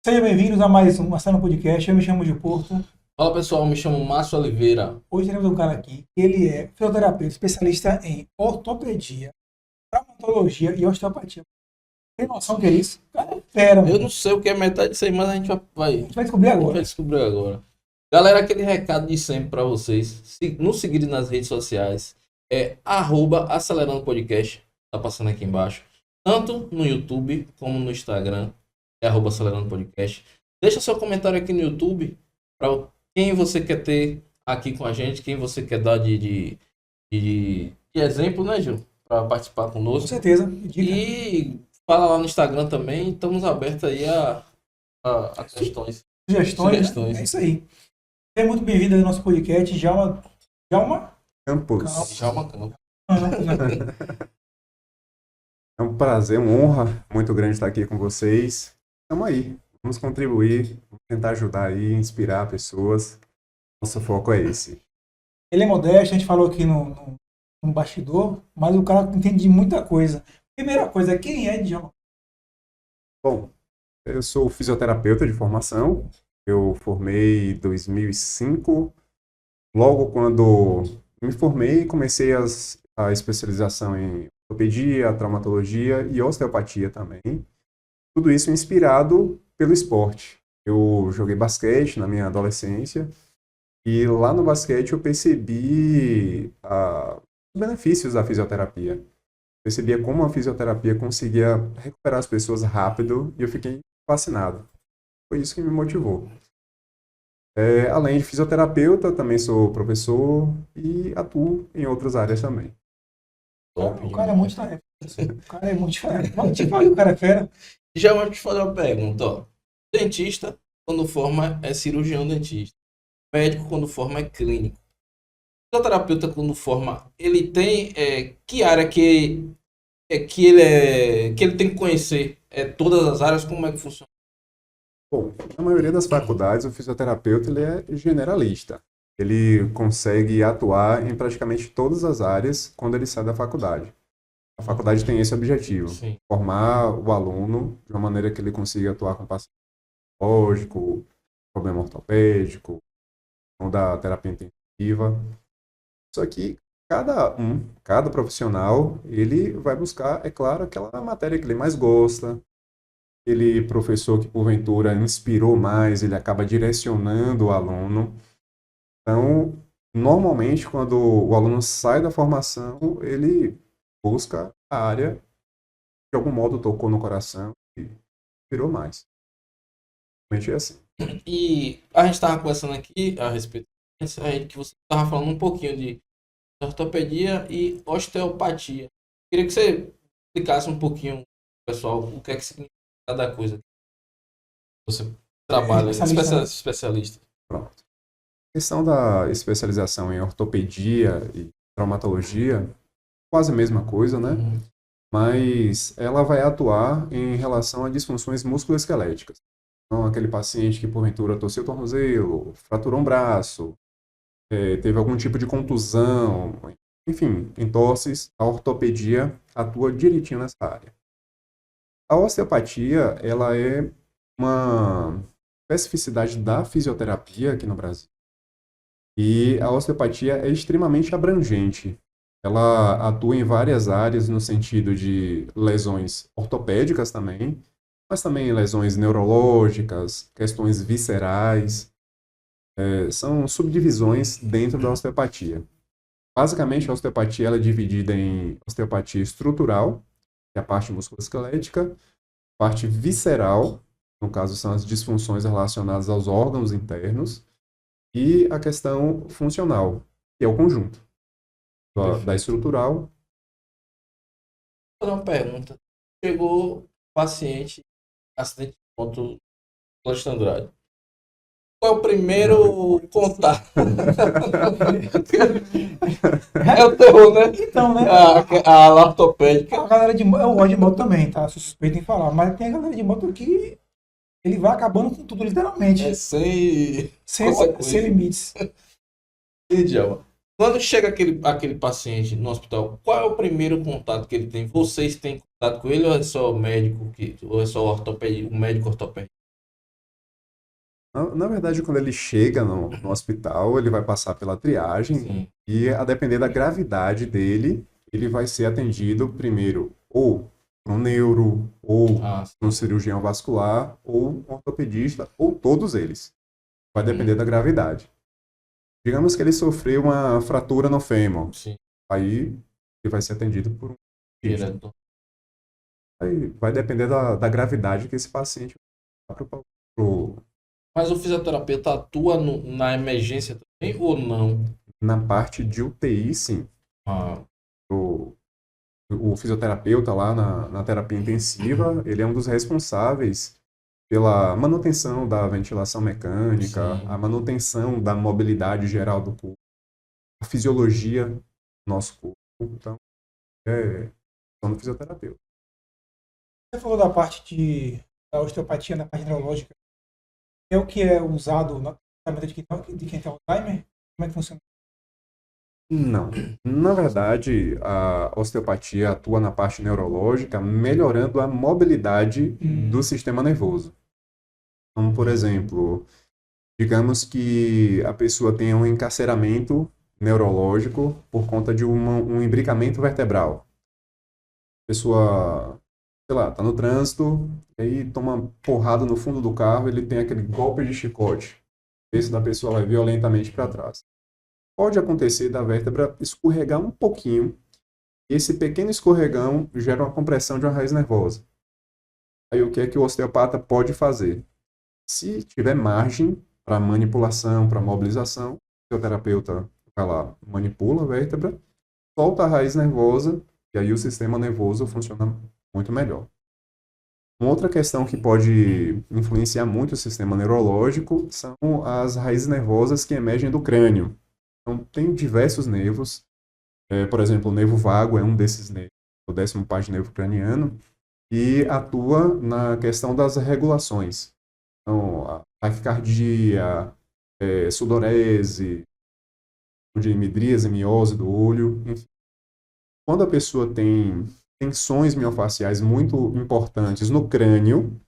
Sejam bem-vindos a mais um Marcelo Podcast. Eu me chamo de Porto. Fala pessoal, me chamo Márcio Oliveira. Hoje teremos um cara aqui. Ele é fisioterapeuta, especialista em ortopedia, traumatologia e osteopatia. Tem noção do que é isso? O cara é fera, Eu mano. não sei o que é metade disso aí, mas a gente A vai, gente vai descobrir a gente vai agora. descobrir agora. Galera, aquele recado de sempre para vocês. Nos seguirem nas redes sociais. É @acelerando podcast. Tá passando aqui embaixo. Tanto no YouTube como no Instagram. É @acelerando podcast. Deixa seu comentário aqui no YouTube para quem você quer ter aqui com a gente, quem você quer dar de exemplo, né, Gil? Para participar Com conosco. certeza. Dica. E fala lá no Instagram também, estamos abertos aí a questões. Sugestões, Sugestões. né? É isso aí. Seja muito bem-vindo ao nosso podcast. Djalma Campos. Já uma campo. Campos, né? É um prazer, uma honra muito grande estar aqui com vocês. Estamos aí, vamos contribuir, vamos tentar ajudar aí, inspirar pessoas. Nosso foco é esse. Ele é modesto, a gente falou aqui no bastidor, mas o cara entende de muita coisa. Primeira coisa, quem é Djalma? Bom, eu sou fisioterapeuta de formação. Eu formei em 2005. Logo quando me formei, comecei a especialização em ortopedia, traumatologia e osteopatia também. Tudo isso inspirado pelo esporte. Eu joguei basquete na minha adolescência e lá no basquete eu percebi os benefícios da fisioterapia. Percebia como a fisioterapia conseguia recuperar as pessoas rápido e eu fiquei fascinado. Foi isso que me motivou. Além de fisioterapeuta, também sou professor e atuo em outras áreas também. O cara é muito tarefa. O cara é muito diferente. Mas te falei, o cara é fera. Já vou te fazer uma pergunta, ó. Dentista, quando forma, é cirurgião dentista. Médico, quando forma, é clínico. Fisioterapeuta, quando forma, ele tem que área que ele tem que conhecer? Todas as áreas, como é que funciona? Bom, na maioria das faculdades, o fisioterapeuta ele é generalista. Ele consegue atuar em praticamente todas as áreas quando ele sai da faculdade. A faculdade tem esse objetivo, Sim. formar o aluno de uma maneira que ele consiga atuar com paciente oncológico, problema ortopédico, ou da terapia intensiva. Só que cada profissional, ele vai buscar, é claro, aquela matéria que ele mais gosta, aquele professor que porventura inspirou mais, ele acaba direcionando o aluno. Então, normalmente, quando o aluno sai da formação, ele busca a área que de algum modo tocou no coração e inspirou mais. Realmente é assim. E a gente estava conversando aqui a respeito disso, aí que você estava falando um pouquinho de ortopedia e osteopatia. Queria que você explicasse um pouquinho, pessoal, o que é que significa cada coisa. Você trabalha, Especialista, né? especialista. Pronto. A questão da especialização em ortopedia e traumatologia, quase a mesma coisa, né? Uhum. Mas ela vai atuar em relação a disfunções musculoesqueléticas. Então, aquele paciente que porventura torceu o tornozelo, fraturou um braço, teve algum tipo de contusão, enfim, entorses, a ortopedia atua direitinho nessa área. A osteopatia, ela é uma especificidade da fisioterapia aqui no Brasil. E a osteopatia é extremamente abrangente. Ela atua em várias áreas no sentido de lesões ortopédicas também, mas também lesões neurológicas, questões viscerais. São subdivisões dentro da osteopatia. Basicamente, a osteopatia ela é dividida em osteopatia estrutural, que é a parte musculoesquelética, parte visceral, no caso são as disfunções relacionadas aos órgãos internos, e a questão funcional, que é o conjunto da estrutural. Vou fazer uma pergunta. Chegou paciente, acidente de moto, Cláudio Andrade. Qual é o primeiro contato? É o terror, né? Então, né? A ortopédica. A galera de moto, eu gosto de moto também, tá? Sou suspeito em falar, mas tem a galera de moto que ele vai acabando com tudo, literalmente. É sem Sem consequência. limites. Idioma. Quando chega aquele paciente no hospital, qual é o primeiro contato que ele tem? Vocês têm contato com ele ou é só o médico ou é só o médico ortopédico? Na verdade, quando ele chega no hospital, ele vai passar pela triagem Sim. e, a depender da gravidade dele, ele vai ser atendido primeiro ou por um neuro, ou Ah, por um sim. cirurgião vascular, ou um ortopedista, ou todos eles. Vai depender da Hum, gravidade. Digamos que ele sofreu uma fratura no fêmur. sim, Aí ele vai ser atendido por um ortopedista. direto. Aí vai depender da gravidade que esse paciente vai Mas o fisioterapeuta atua na emergência também ou não? na parte de UTI, sim. Ah, O, o fisioterapeuta lá na terapia intensiva, ele é um dos responsáveis pela manutenção da ventilação mecânica, sim. a manutenção da mobilidade geral do corpo, a fisiologia do nosso corpo. Então, é questão do fisioterapeuta. Você falou da parte da osteopatia na parte neurológica. É o que é usado no tratamento de quem tem Alzheimer? Como é que funciona? Não. Na verdade, a osteopatia atua na parte neurológica, melhorando a mobilidade do sistema nervoso. Então, por exemplo, digamos que a pessoa tenha um encarceramento neurológico por conta de um imbricamento vertebral. A pessoa, sei lá, está no trânsito, e aí toma porrada no fundo do carro, ele tem aquele golpe de chicote. O peso da pessoa vai violentamente para trás. Pode acontecer da vértebra escorregar um pouquinho, e esse pequeno escorregão gera uma compressão de uma raiz nervosa. Aí o que é que o osteopata pode fazer? Se tiver margem para manipulação, para mobilização, o fisioterapeuta vai lá, manipula a vértebra, solta a raiz nervosa, e aí o sistema nervoso funciona muito melhor. Uma outra questão que pode influenciar muito o sistema neurológico são as raízes nervosas que emergem do crânio. Então, tem diversos nervos, por exemplo, o nervo vago é um desses nervos, o 10º nervo craniano, e atua na questão das regulações. Então, a taquicardia, sudorese, de midríase, miose do olho, enfim. Quando a pessoa tem tensões miofasciais muito importantes no crânio,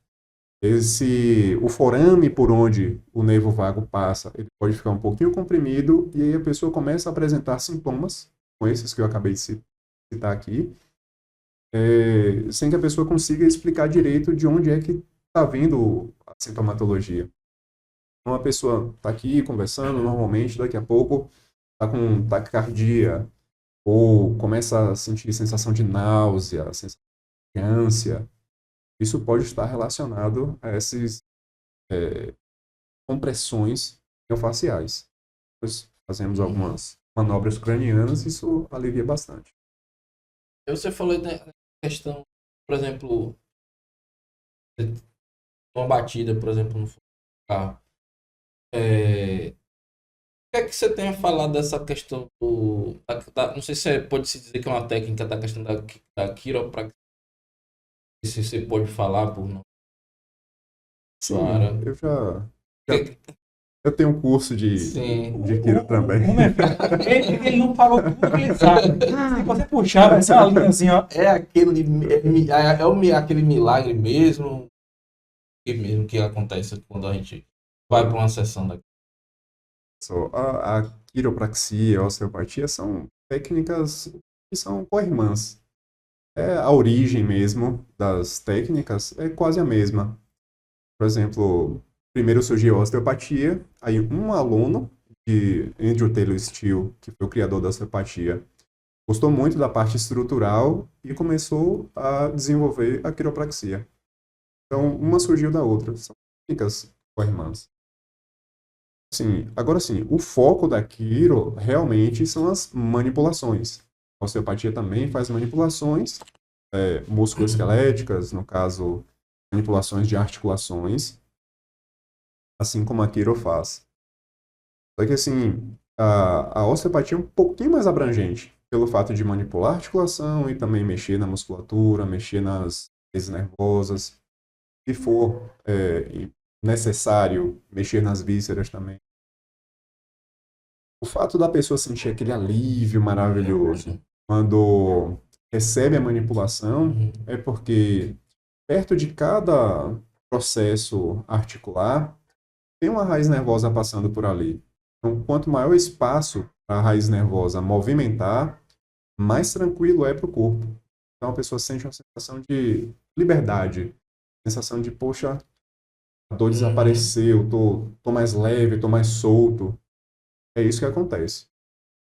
o forame por onde o nervo vago passa, ele pode ficar um pouquinho comprimido e aí a pessoa começa a apresentar sintomas, com esses que eu acabei de citar aqui, sem que a pessoa consiga explicar direito de onde é que está vindo a sintomatologia. Então a pessoa está aqui conversando normalmente, daqui a pouco está com taquicardia, ou começa a sentir sensação de náusea, sensação de ânsia. Isso pode estar relacionado a essas compressões miofasciais. Nós fazemos algumas manobras cranianas e isso alivia bastante. Você falou da questão, por exemplo, uma batida, por exemplo, no carro. O que é que você tem a falar dessa questão não sei se pode-se dizer que é uma técnica da questão da quiropraxia, se você pode falar por não sua Sim, área. eu tenho um curso Sim. de quiro também. Ele não falou tudo que ele sabe. Se você puxar, vai ser uma linha assim, ó. É aquele milagre mesmo que acontece quando a gente vai para uma sessão daqui. A quiropraxia e a osteopatia são técnicas que são co-irmãs. A origem mesmo das técnicas é quase a mesma. Por exemplo, primeiro surgiu a osteopatia, aí um aluno de Andrew Taylor Still, que foi o criador da osteopatia, gostou muito da parte estrutural e começou a desenvolver a quiropraxia. Então, uma surgiu da outra, são técnicas co-irmãs. Sim, agora sim, o foco da quiro realmente são as manipulações. A osteopatia também faz manipulações musculoesqueléticas, no caso, manipulações de articulações, assim como a quiro faz. Só que assim, a osteopatia é um pouquinho mais abrangente, pelo fato de manipular a articulação e também mexer na musculatura, mexer nas redes nervosas. Se for necessário, mexer nas vísceras também. O fato da pessoa sentir aquele alívio maravilhoso quando recebe a manipulação é porque perto de cada processo articular tem uma raiz nervosa passando por ali. Então, quanto maior o espaço para a raiz nervosa movimentar, mais tranquilo é para o corpo. Então, a pessoa sente uma sensação de liberdade, sensação de, poxa, a dor desapareceu, tô mais leve, tô mais solto. É isso que acontece.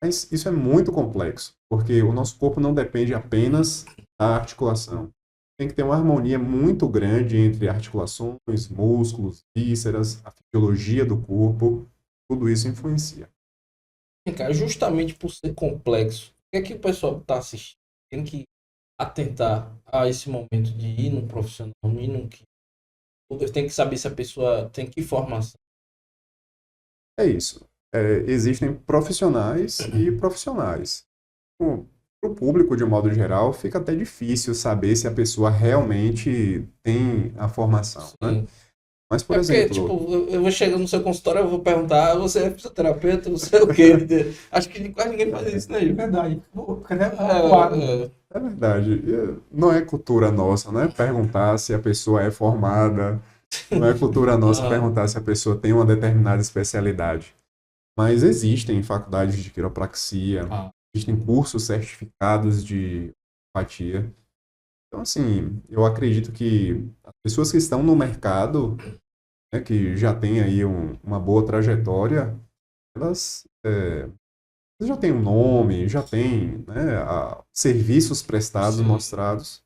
Mas isso é muito complexo, porque o nosso corpo não depende apenas da articulação. Tem que ter uma harmonia muito grande entre articulações, músculos, vísceras, a fisiologia do corpo. Tudo isso influencia. Cara, justamente por ser complexo, o que é que o pessoal está assistindo? Tem que atentar a esse momento de ir num profissional, ir num que tem que saber se a pessoa tem que formação. É isso. Existem profissionais e profissionais. Para o público, de um modo geral, fica até difícil saber se a pessoa realmente tem a formação, né? Sim. Mas, por É porque, exemplo, tipo, eu vou chegar no seu consultório, eu vou perguntar, você é fisioterapeuta, você é o quê? Acho que quase ninguém faz isso, né, É Gil? verdade. Cadê o quadro? é verdade, não é cultura nossa, né? Perguntar se a pessoa é formada, não é cultura nossa perguntar se a pessoa tem uma determinada especialidade. Mas existem faculdades de quiropraxia, existem cursos certificados de osteopatia. Então, assim, eu acredito que as pessoas que estão no mercado, né, que já têm aí uma boa trajetória, elas já têm um nome, já têm, né, serviços prestados, mostrados.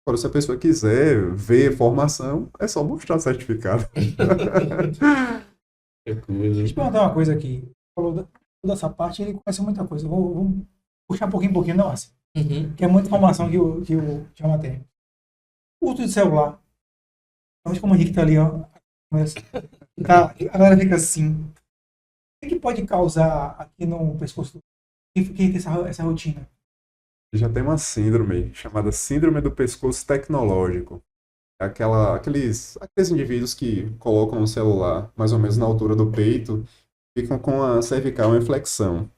Agora, se a pessoa quiser ver formação, é só mostrar certificado. Deixa eu te perguntar uma coisa aqui. Falou toda essa parte, ele conhece muita coisa. Vou puxar pouquinho, não, assim. Que é muita informação que o Tiama tem. Uso de celular. Vamos como o Henrique tá ali, ó. Mas, tá, a galera fica assim. O que pode causar aqui no pescoço? Quem tem essa rotina? Já tem uma síndrome chamada síndrome do pescoço tecnológico. É aqueles indivíduos que colocam o celular mais ou menos na altura do peito, ficam com a cervical em flexão.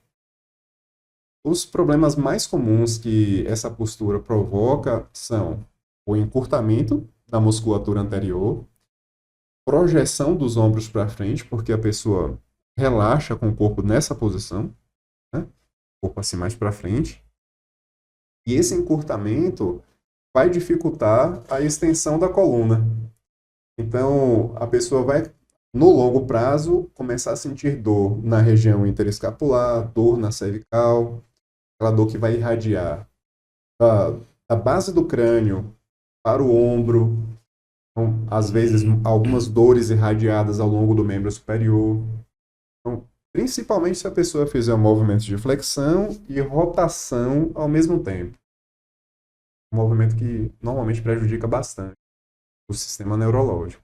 Os problemas mais comuns que essa postura provoca são o encurtamento da musculatura anterior, projeção dos ombros para frente, porque a pessoa relaxa com o corpo nessa posição, né? O corpo assim mais para frente. E esse encurtamento vai dificultar a extensão da coluna. Então, a pessoa vai, no longo prazo, começar a sentir dor na região interescapular, dor na cervical, aquela dor que vai irradiar da base do crânio para o ombro. Então, às vezes, algumas dores irradiadas ao longo do membro superior. Então, principalmente se a pessoa fizer um movimento de flexão e rotação ao mesmo tempo. Um movimento que normalmente prejudica bastante o sistema neurológico.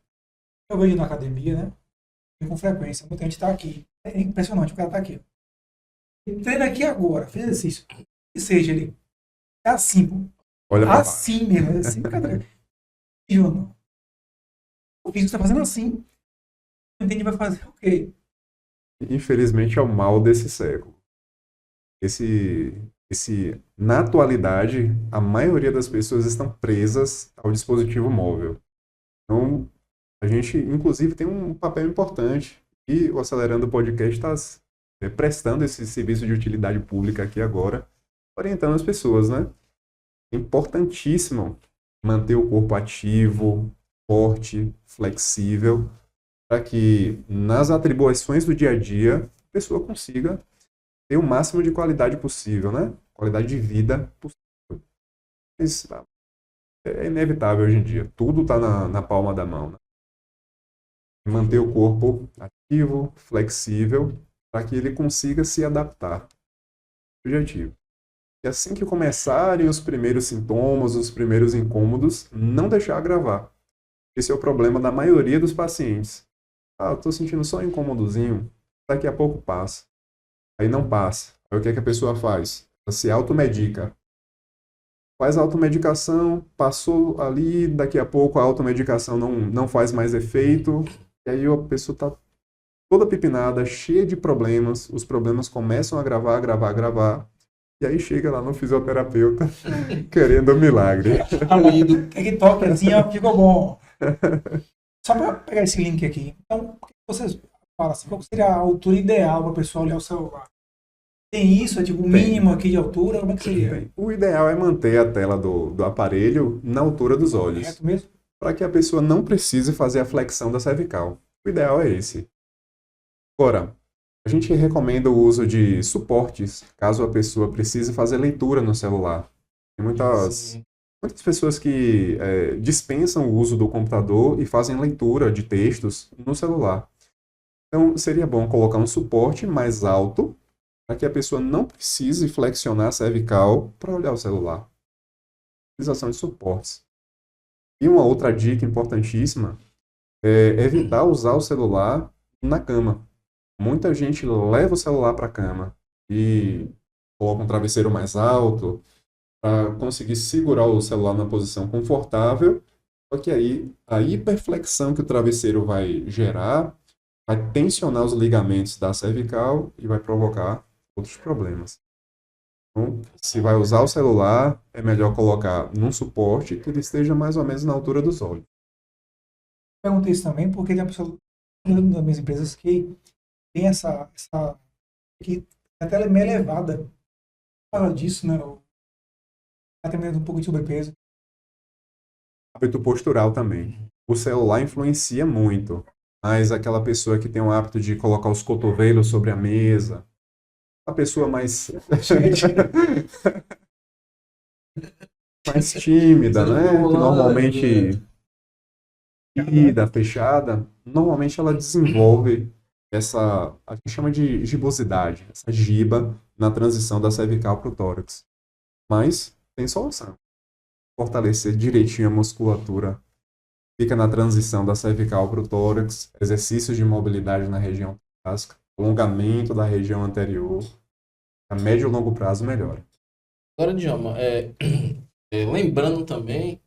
Eu vejo na academia, né? E com frequência. Muita gente tá aqui. É impressionante, o cara tá aqui. Ele treina aqui agora, fez exercício. Que seja, ele é assim, pô. Olha pra Assim mesmo, é assim, brincadeira. Júnior, o físico tá fazendo assim. Não entende, vai fazer o quê? Infelizmente é o mal desse século. Na atualidade, a maioria das pessoas estão presas ao dispositivo móvel. Então, a gente, inclusive, tem um papel importante e o Acelerando o Podcast está prestando esse serviço de utilidade pública aqui agora, orientando as pessoas, né? É importantíssimo manter o corpo ativo, forte, flexível, para que nas atribuições do dia a dia a pessoa consiga ter o máximo de qualidade possível, né? Qualidade de vida possível. Isso é inevitável hoje em dia. Tudo está na palma da mão, né? Manter o corpo ativo, flexível, para que ele consiga se adaptar ao objetivo. E assim que começarem os primeiros sintomas, os primeiros incômodos, não deixar agravar. Esse é o problema da maioria dos pacientes. Eu estou sentindo só um incômodozinho, daqui a pouco passa. Aí não passa. Aí o que é que a pessoa faz? Ela se automedica. Faz a automedicação, passou ali, daqui a pouco a automedicação não faz mais efeito, e aí a pessoa está toda pipinada, cheia de problemas, os problemas começam a agravar, e aí chega lá no fisioterapeuta querendo um milagre. Quer que toque assim, ó, ficou bom. Só para pegar esse link aqui. Então, por que Você fala assim, qual seria a altura ideal para a pessoa olhar o celular? Tem isso? É tipo o mínimo aqui de altura? Como é que seria? O ideal é manter a tela do aparelho na altura dos olhos, Reto mesmo? para que a pessoa não precise fazer a flexão da cervical. O ideal é esse. Agora, a gente recomenda o uso de suportes, caso a pessoa precise fazer leitura no celular. Tem Sim. muitas pessoas que dispensam o uso do computador e fazem leitura de textos no celular. Então, seria bom colocar um suporte mais alto para que a pessoa não precise flexionar a cervical para olhar o celular. Utilização de suportes. E uma outra dica importantíssima é evitar usar o celular na cama. Muita gente leva o celular para a cama e coloca um travesseiro mais alto para conseguir segurar o celular numa posição confortável. Só que aí a hiperflexão que o travesseiro vai gerar vai tensionar os ligamentos da cervical e vai provocar outros problemas. Então, se vai usar o celular, é melhor colocar num suporte que ele esteja mais ou menos na altura dos olhos. Perguntei isso também porque tem uma pessoa das minhas empresas que tem que a tela é meio elevada. Fala disso, né? Tá tendo um pouco de sobrepeso. Hábito postural também. O celular influencia muito, mas aquela pessoa que tem o hábito de colocar os cotovelos sobre a mesa, a pessoa mais mais tímida, né? Que normalmente tímida, fechada, normalmente ela desenvolve a gente chama de gibosidade, essa giba na transição da cervical para o tórax. Mas tem solução. Fortalecer direitinho a musculatura. Fica na transição da cervical para o tórax, exercícios de mobilidade na região torácica, alongamento da região anterior. A médio e longo prazo melhora. Agora, Djalma, lembrando também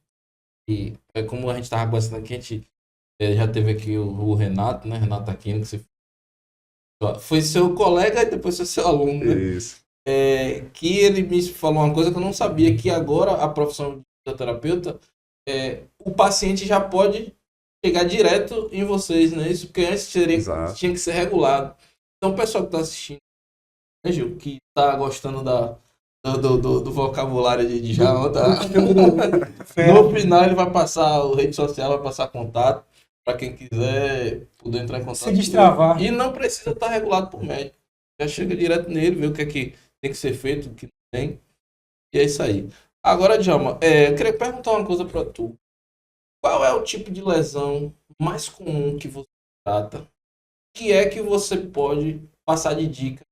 que, como a gente estava conversando aqui, a gente já teve aqui o Renato, né? Renato Aquino, que foi seu colega e depois foi seu aluno, né? Isso. Que ele me falou uma coisa que eu não sabia, que agora a profissão de fisioterapeuta, o paciente já pode chegar direto em vocês, né? Isso porque antes tinha que ser regulado. Então, o pessoal que está assistindo, né, Gil, que está gostando do vocabulário de Djalma, tá? No final ele vai passar, a rede social vai passar contato para quem quiser poder entrar em contato. Se destravar. E não precisa estar regulado por médico. Já chega direto nele, vê o que é que tem que ser feito, o que não tem. E é isso aí. Agora, Djalma, eu queria perguntar uma coisa para tu. Qual é o tipo de lesão mais comum que você trata? O que é que você pode passar de dica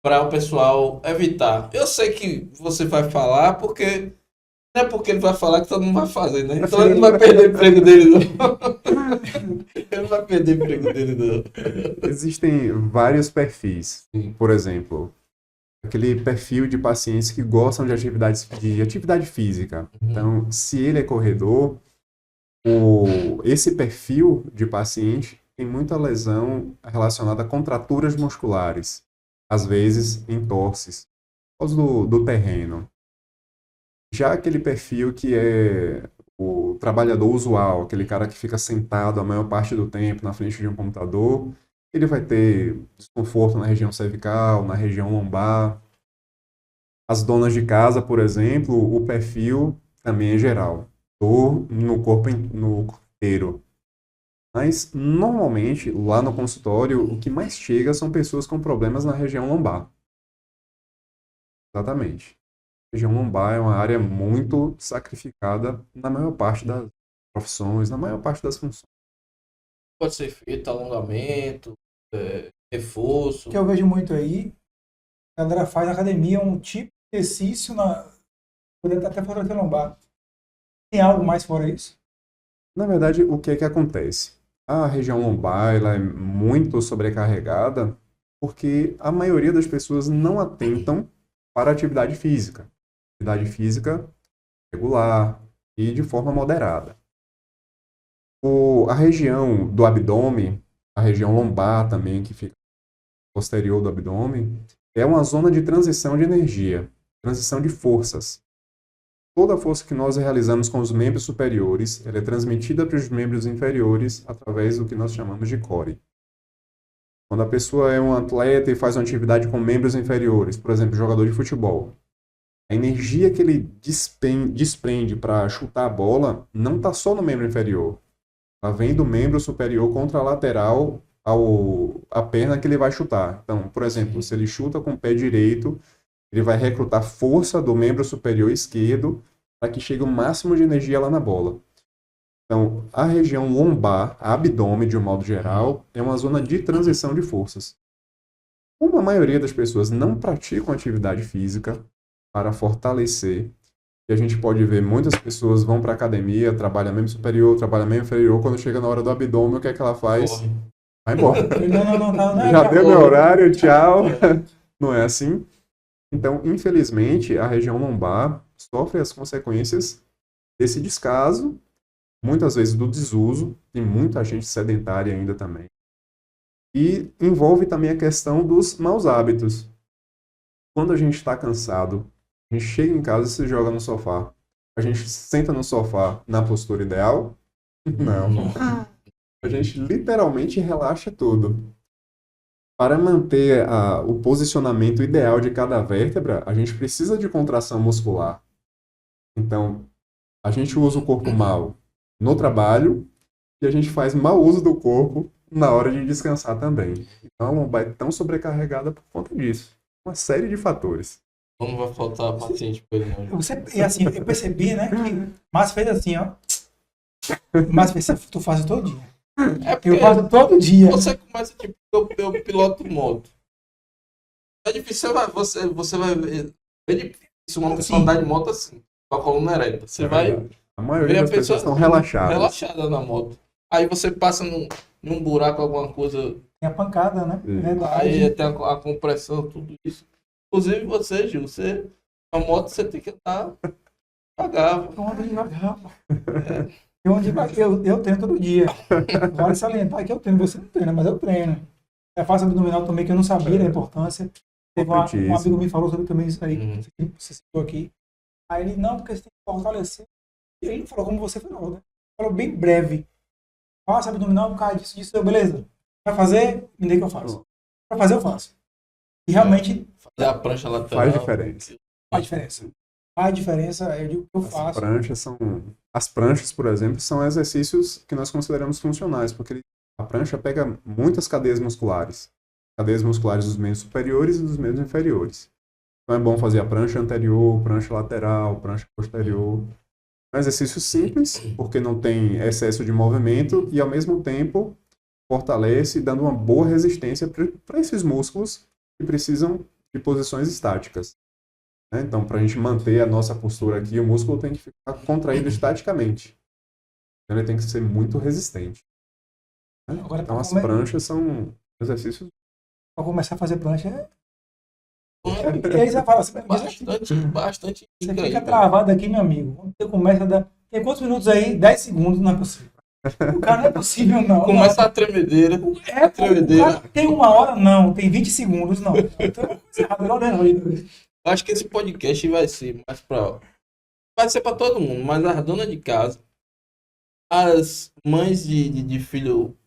para o pessoal evitar? Eu sei que você vai falar, porque não é porque ele vai falar que todo mundo vai fazer, né? Então ele não vai perder o emprego dele, não. Ele não vai perder o emprego dele, não. Existem vários perfis. Sim. Por exemplo, aquele perfil de pacientes que gostam de atividade física. Uhum. Então, se ele é corredor, esse perfil de paciente tem muita lesão relacionada a contraturas musculares, às vezes entorses, por causa do terreno. Já aquele perfil que é o trabalhador usual, aquele cara que fica sentado a maior parte do tempo na frente de um computador, ele vai ter desconforto na região cervical, na região lombar. As donas de casa, por exemplo, o perfil também é geral. Dor no corpo inteiro. Mas, normalmente, lá no consultório, o que mais chega são pessoas com problemas na região lombar. Exatamente. A região lombar é uma área muito sacrificada na maior parte das profissões, na maior parte das funções. Pode ser feito alongamento, reforço. O que eu vejo muito aí, a galera faz na academia um tipo de exercício poder até fortalecer lombar. Tem algo mais fora isso? Na verdade, o que é que acontece? A região lombar ela é muito sobrecarregada porque a maioria das pessoas não atentam para a atividade física. Atividade física regular e de forma moderada. A região do abdômen, a região lombar também, que fica posterior do abdômen, é uma zona de transição de energia, transição de forças. toda a força que nós realizamos com os membros superiores, ela é transmitida para os membros inferiores através do que nós chamamos de core. Quando a pessoa é um atleta e faz uma atividade com membros inferiores, por exemplo, jogador de futebol, a energia que ele desprende para chutar a bola não está só no membro inferior. Ela vem do membro superior contralateral à perna que ele vai chutar. Então, por exemplo, se ele chuta com o pé direito, ele vai recrutar força do membro superior esquerdo para que chegue o máximo de energia lá na bola. Então, a região lombar, abdômen de um modo geral, é uma zona de transição de forças. Como a maioria das pessoas não praticam atividade física para fortalecer, e a gente pode ver muitas pessoas vão para a academia, trabalham membro superior, trabalham membro inferior, quando chega na hora do abdômen, o que é que ela faz? Corre. Vai embora. Não, Já deu meu horário, tchau. Não é assim? Então, infelizmente, a região lombar sofre as consequências desse descaso, muitas vezes do desuso, tem muita gente sedentária ainda também. E envolve também a questão dos maus hábitos. Quando a gente está cansado, a gente chega em casa e se joga no sofá. A gente senta no sofá na postura ideal? Não. A gente literalmente relaxa tudo. Para manter o posicionamento ideal de cada vértebra, a gente precisa de contração muscular. Então, a gente usa o corpo mal no trabalho e a gente faz mau uso do corpo na hora de descansar também. Então, a lombar é tão sobrecarregada por conta disso. Uma série de fatores. Não vai faltar paciente para ele, não. E assim, eu percebi, né, que Márcio fez assim, ó. Márcio fez, tu faz todo dia. É porque Eu faço todo dia. você começa, tipo, eu piloto moto. É difícil, você vai ver. É difícil uma pessoa andar de moto assim, com a coluna ereta. Você vai A ver maioria a das pessoas pessoa estão relaxadas. relaxada na moto. Aí você passa num buraco, alguma coisa. Tem a pancada, né? Verdade. Aí tem a compressão, tudo isso. Inclusive você, Gil, a moto você tem que andar devagar. Eu ando devagar. Eu ando devagar. Eu treino todo dia. Vale salientar que eu treino. Você não treina, mas eu treino. É fácil abdominal também, que eu não sabia da importância. Teve um amigo me falou sobre também isso aí, que você citou aqui. Aí ele, não, porque você tem que fortalecer. E ele falou como você falou, né? Falou bem breve. Faça abdominal por causa disso, beleza. Vai fazer? Me dê que eu faço. Pra fazer, eu faço. E realmente Fazer a prancha lateral. Faz diferença. faz diferença. Faz diferença, eu digo que eu faço. As pranchas, por exemplo, são exercícios que nós consideramos funcionais, porque a prancha pega muitas cadeias musculares. Cadeias musculares dos membros superiores e dos membros inferiores. Então é bom fazer a prancha anterior, prancha lateral, prancha posterior. É um exercício simples, porque não tem excesso de movimento e, ao mesmo tempo, fortalece, dando uma boa resistência para esses músculos que precisam de posições estáticas. Então, para a gente manter a nossa postura aqui, o músculo tem que ficar contraído estaticamente. Então, ele tem que ser muito resistente. Agora, então, as pranchas são exercícios... Para começar a fazer prancha, E aí você fala assim, Bastante. Você fica travado aqui, meu amigo. Quando você começa a dar... Tem quantos minutos aí? 10 segundos, não é possível. O cara não é possível, não. Começa a tremedeira. A tremedeira. Tem 1 hora? Não. Tem 20 segundos? Não. Então é uma coisa errada. Eu acho que esse podcast vai ser mais pra... Vai ser para todo mundo, mas as donas de casa, as mães de filho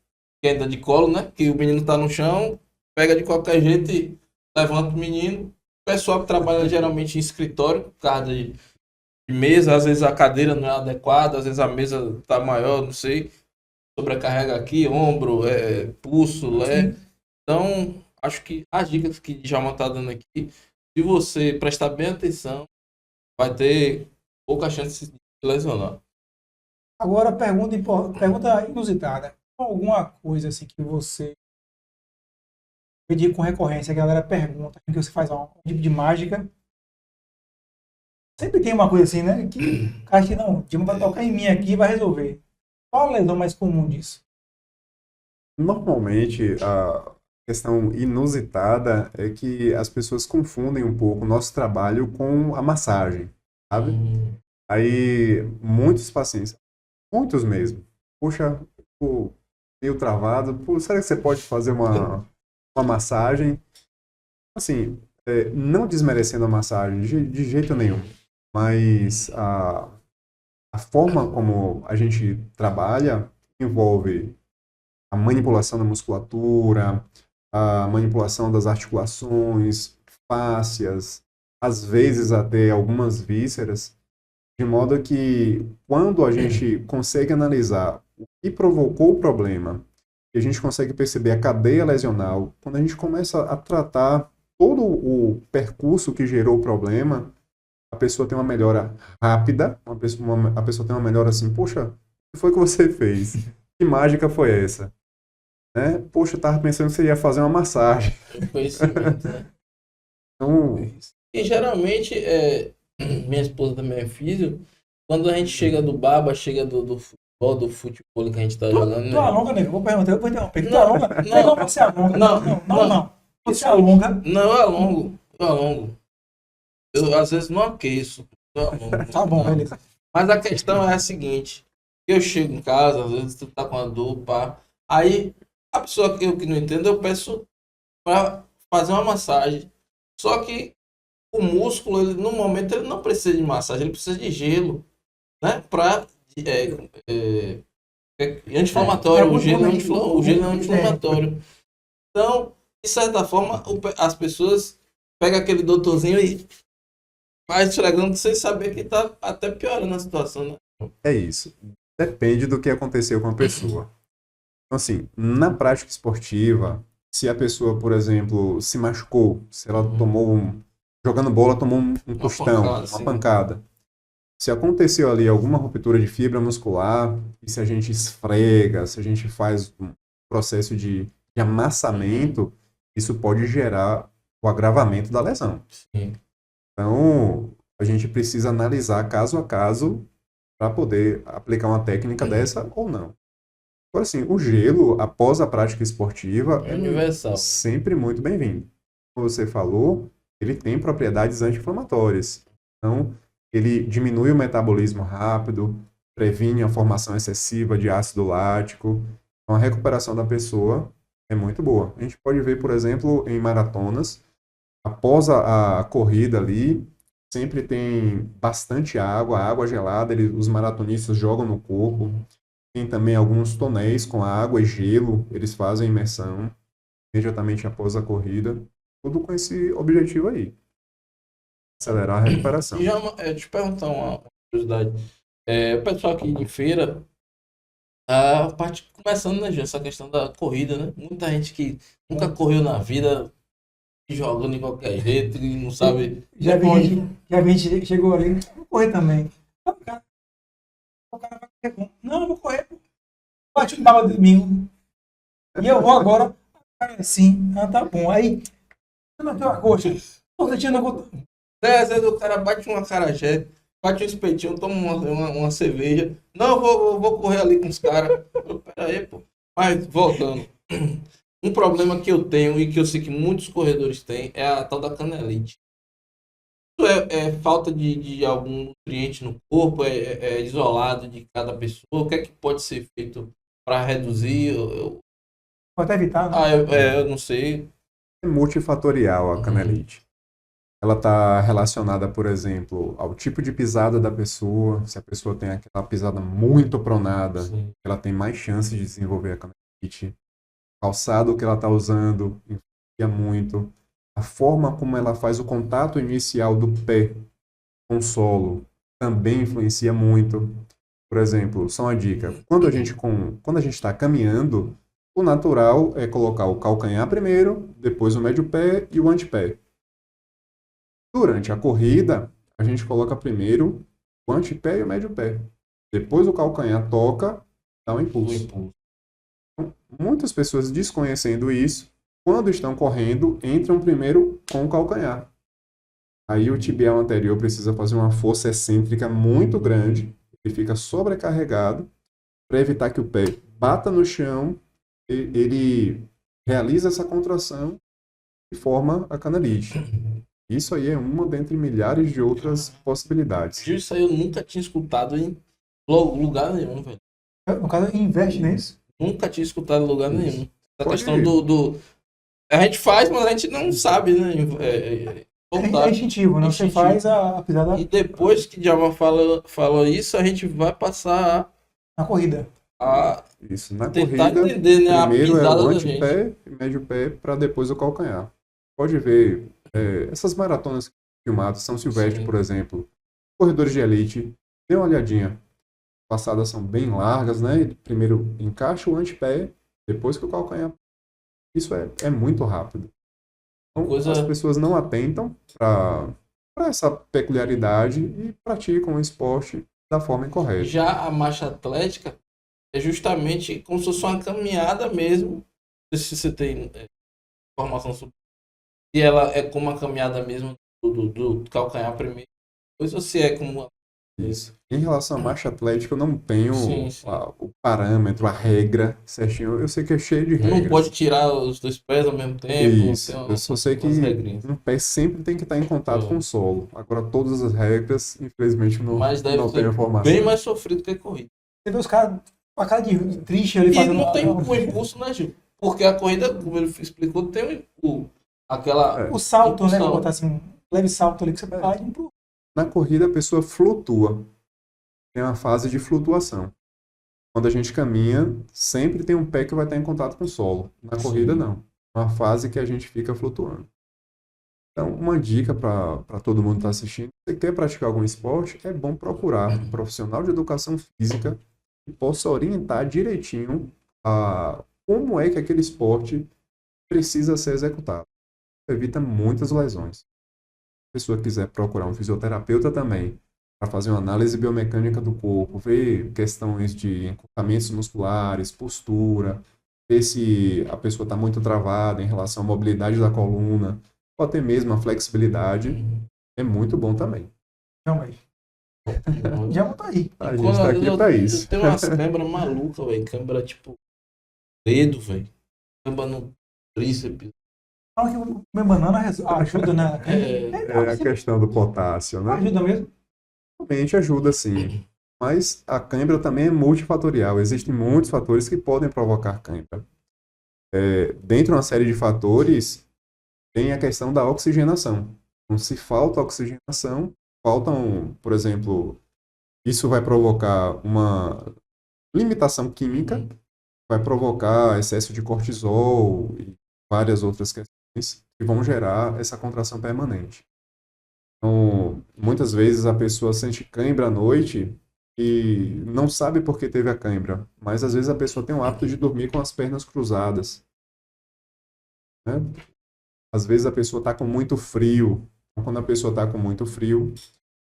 que anda de colo, né? Que o menino tá no chão, pega de qualquer jeito e levanta o menino. O pessoal que trabalha geralmente em escritório, por causa de mesa, às vezes a cadeira não é adequada, às vezes a mesa tá maior, não sei. Sobrecarrega aqui, ombro, pulso, Então, acho que as dicas que Djalma tá dando aqui, se você prestar bem atenção, vai ter pouca chance de se lesionar. Agora, pergunta inusitada. Alguma coisa assim que você pedir com recorrência, a galera pergunta, que você faz um tipo de mágica. Sempre tem uma coisa assim, né? Que o cara acha que não, o time vai tocar em mim aqui e vai resolver. Qual a lesão mais comum disso? Normalmente, a questão inusitada é que as pessoas confundem um pouco o nosso trabalho com a massagem, sabe? Aí, muitos pacientes, muitos mesmo, puxa, meio travado, será que você pode fazer uma massagem? Assim, não desmerecendo a massagem de jeito nenhum, mas a forma como a gente trabalha envolve a manipulação da musculatura, a manipulação das articulações, fáscias, às vezes até algumas vísceras, de modo que quando a gente consegue analisar o que provocou o problema, e a gente consegue perceber a cadeia lesional, quando a gente começa a tratar todo o percurso que gerou o problema, a pessoa tem uma melhora rápida, a pessoa tem uma melhora assim, poxa, o que foi que você fez? Que mágica foi essa? Né? Poxa, eu tava pensando que você ia fazer uma massagem. Conhecimento, né? Então, E geralmente, minha esposa também é físio, quando a gente chega do baba, chega do futebol, do futebol que a gente tá jogando, Tu alonga, nego. Vou perguntar, eu vou interromper. Tu alonga? Não, você alonga. Não. Você alonga. Não, eu alongo. Eu às vezes não aqueço. Eu alongo. Tá bom, beleza. Mas a questão é a seguinte, eu chego em casa, às vezes tu tá com a dor, pá, aí a pessoa que eu que não entendo, eu peço para fazer uma massagem. Só que o músculo, ele, no momento, ele não precisa de massagem, ele precisa de gelo, né? Para anti-inflamatório, o gelo é anti-inflamatório. Então, de certa forma, as pessoas pegam aquele doutorzinho e faz esfregando sem saber que tá até piorando a situação, né? é isso. Depende do que aconteceu com a pessoa. Então, assim, na prática esportiva, se a pessoa, por exemplo, se machucou, se ela jogando bola, tomou um tostão, uma pancada. Se aconteceu ali alguma ruptura de fibra muscular, e se a gente esfrega, se a gente faz um processo de amassamento, isso pode gerar o agravamento da lesão. Sim. Então, a gente precisa analisar caso a caso para poder aplicar uma técnica dessa ou não. Agora, assim, o gelo, após a prática esportiva, É universal. sempre muito bem-vindo. Como você falou, ele tem propriedades anti-inflamatórias. Então, ele diminui o metabolismo rápido, previne a formação excessiva de ácido lático. Então, a recuperação da pessoa é muito boa. A gente pode ver, por exemplo, em maratonas, após a corrida ali, sempre tem bastante água gelada, os maratonistas jogam no corpo. Tem também alguns tonéis com água e gelo, eles fazem imersão imediatamente após a corrida. Tudo com esse objetivo aí. Acelerar a recuperação. E já, deixa eu perguntar uma curiosidade. O pessoal aqui de feira, a parte começando, né, Gê, essa questão da corrida, né? Muita gente que nunca correu na vida, jogando de qualquer jeito e não sabe. Já vi gente que chegou ali, vou correr também. O cara vai correr como? Não, eu vou correr. Bate um bala de mim. E eu vou agora. Assim, tá bom. Aí, eu não tenho a coxa. Tô sentindo. Às vezes o cara bate um acarajé, bate um espetinho, toma uma cerveja. Não, eu vou correr ali com os caras. Pera aí, pô. Mas, voltando. Um problema que eu tenho e que eu sei que muitos corredores têm é a tal da canelite. Isso é falta de algum nutriente no corpo? É isolado de cada pessoa? O que é que pode ser feito para reduzir? Pode até evitar, né? Eu não sei. É multifatorial a canelite. Ela está relacionada, por exemplo, ao tipo de pisada da pessoa. Se a pessoa tem aquela pisada muito pronada, Sim. ela tem mais chance de desenvolver a canelite. O calçado que ela está usando influencia muito. A forma como ela faz o contato inicial do pé com o solo também influencia muito. Por exemplo, só uma dica. Quando a gente está caminhando, o natural é colocar o calcanhar primeiro, depois o médio pé e o antepé. Durante a corrida, a gente coloca primeiro o antepé e o médio pé. Depois o calcanhar toca, dá um impulso. Então, muitas pessoas desconhecendo isso, quando estão correndo, entram primeiro com o calcanhar. Aí o tibial anterior precisa fazer uma força excêntrica muito grande, ele fica sobrecarregado, para evitar que o pé bata no chão, ele realiza essa contração e forma a canelite. Isso aí é uma dentre milhares de outras possibilidades. Isso aí eu nunca tinha escutado em lugar nenhum, velho. No caso, investe nisso. Nunca tinha escutado em lugar nenhum. A questão do... A gente faz, mas a gente não sabe, né? voltar. instintivo, né? Você Instintivo. faz a pisada E depois que Djalma fala isso, a gente vai passar na corrida. a Isso, na tentar corrida, entender, né, a primeiro é pisada o da gente. antepé e médio pé para depois o calcanhar. Pode ver, essas maratonas filmadas, São Silvestre, Sim. por exemplo, corredores de elite, dê uma olhadinha. Passadas são bem largas, né? Primeiro encaixa o antepé, depois que o calcanhar. Isso é muito rápido. Então, as pessoas não atentam para essa peculiaridade e praticam o esporte da forma incorreta. Já a marcha atlética é justamente como se fosse uma caminhada mesmo. Não sei se você tem informação sobre se ela é como uma caminhada mesmo do calcanhar primeiro, ou se é como Isso. Em relação à marcha atlética, eu não tenho Sim. o parâmetro, a regra certinho. Eu sei que é cheio de regras. Não pode tirar os dois pés ao mesmo tempo. Isso. Eu só sei que um pé sempre tem que estar em contato com o solo. Agora, todas as regras, infelizmente, Mas deve não ser tenho informação. bem mais sofrido que a corrida. Você vê os caras com a cara de triste ali E fazendo. não tem um impulso, né, Gil? Porque a corrida, como ele explicou, tem aquela. O salto, né? impulsão. Vou botar assim, um leve salto ali que você vai pro. Na corrida, a pessoa flutua. Tem uma fase de flutuação. Quando a gente caminha, sempre tem um pé que vai estar em contato com o solo. Na corrida, não. É uma fase que a gente fica flutuando. Então, uma dica para todo mundo que está assistindo: se você quer praticar algum esporte, é bom procurar um profissional de educação física que possa orientar direitinho a como é que aquele esporte precisa ser executado. Evita muitas lesões. Se a pessoa quiser procurar um fisioterapeuta também, para fazer uma análise biomecânica do corpo, ver questões de encurtamentos musculares, postura, ver se a pessoa está muito travada em relação à mobilidade da coluna, ou até mesmo a flexibilidade, é muito bom também. Realmente. Já tá aí. A gente está aqui para isso. Tem umas câmeras malucas, velho. Câmera tipo dedo, velho. Câmera no tríceps. Fala que o comer banana ajuda, né? É a questão do potássio, né? Ajuda mesmo? Realmente ajuda, sim. Mas a cãibra também é multifatorial. Existem muitos fatores que podem provocar cãibra. Dentro de uma série de fatores, tem a questão da oxigenação. Então, se falta oxigenação, por exemplo, isso vai provocar uma limitação química, vai provocar excesso de cortisol e várias outras questões que vão gerar essa contração permanente. Então, muitas vezes a pessoa sente cãibra à noite e não sabe por que teve a cãibra, mas às vezes a pessoa tem o hábito de dormir com as pernas cruzadas, né? Às vezes a pessoa está com muito frio. Então, quando a pessoa está com muito frio,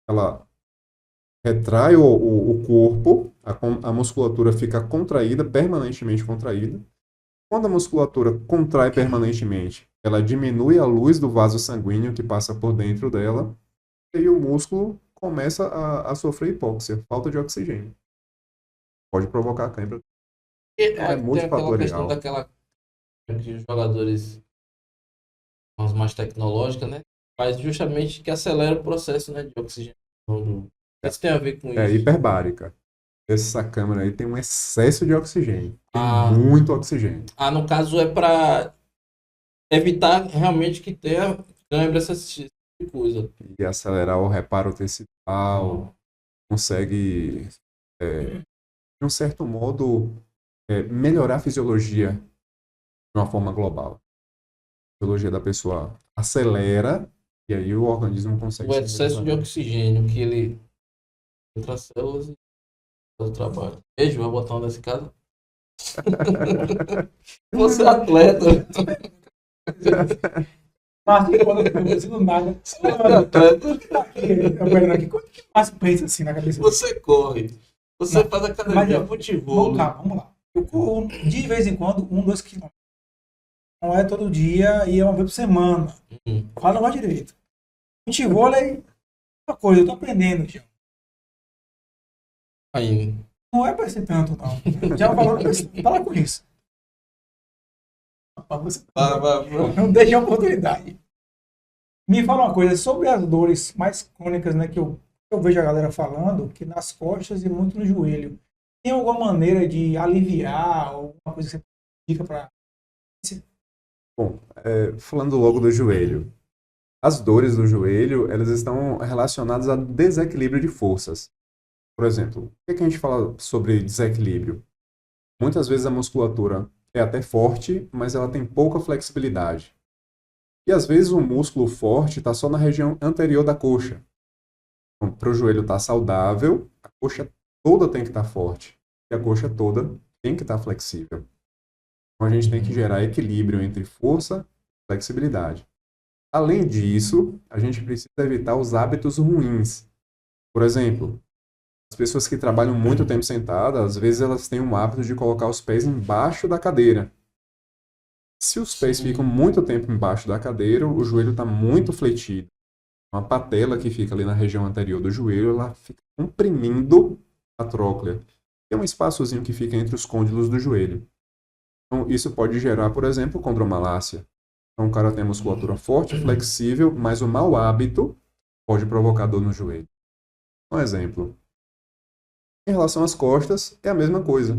ela retrai o corpo, a musculatura fica contraída, permanentemente contraída. Quando a musculatura contrai permanentemente, ela diminui a luz do vaso sanguíneo que passa por dentro dela, e aí o músculo começa a sofrer hipóxia, falta de oxigênio. Pode provocar cãibra. É multifatorial. aquela questão daquela que os jogadores as mais tecnológicas, né? Faz justamente que acelera o processo, né, de oxigenação. Isso tem a ver com isso. É hiperbárica. Essa câmera aí tem um excesso de oxigênio. Tem Ah. muito oxigênio. No caso é para evitar realmente que tenha câimbra, essa tipo de coisa. E acelerar o reparo tecidual, consegue, de um certo modo, melhorar a fisiologia de uma forma global. A fisiologia da pessoa acelera e aí o organismo consegue... O excesso de oxigênio que ele entra as células e faz o trabalho. Beijo, vai botar uma desse casa. Você é atleta. Márcio, quando eu penso no nada. Você é atleta. Aqui, quando que o Márcio pensa assim na cabeça? Você corre. Você faz academia, futebol. Vamos lá. Eu corro de vez em quando 2 quilômetros. Não é todo dia e é uma vez por semana. Fala mais direito. Futebol é uma coisa, eu tô aprendendo, tio. Aí. Não é pra ser tanto, não. Já falou, fala com isso. Não deixe a oportunidade. Me fala uma coisa sobre as dores mais crônicas, né, que eu vejo a galera falando, que nas costas e muito no joelho. Tem alguma maneira de aliviar, alguma coisa que você indica para... Bom, falando logo do joelho. As dores do joelho, elas estão relacionadas a desequilíbrio de forças. Por exemplo, o que é que a gente fala sobre desequilíbrio? Muitas vezes a musculatura é até forte, mas ela tem pouca flexibilidade. E às vezes o músculo forte está só na região anterior da coxa. Então, para o joelho estar saudável, a coxa toda tem que estar forte. E a coxa toda tem que estar flexível. Então a gente tem que gerar equilíbrio entre força e flexibilidade. Além disso, a gente precisa evitar os hábitos ruins. Por exemplo, as pessoas que trabalham muito tempo sentadas, às vezes elas têm um hábito de colocar os pés embaixo da cadeira. Se os pés ficam muito tempo embaixo da cadeira, o joelho está muito fletido. Uma patela que fica ali na região anterior do joelho, ela fica comprimindo a tróclea. É um espaçozinho que fica entre os côndilos do joelho. Então, isso pode gerar, por exemplo, condromalácia. Então, o cara tem a musculatura forte, flexível, mas o mau hábito pode provocar dor no joelho. Um exemplo. Em relação às costas, é a mesma coisa.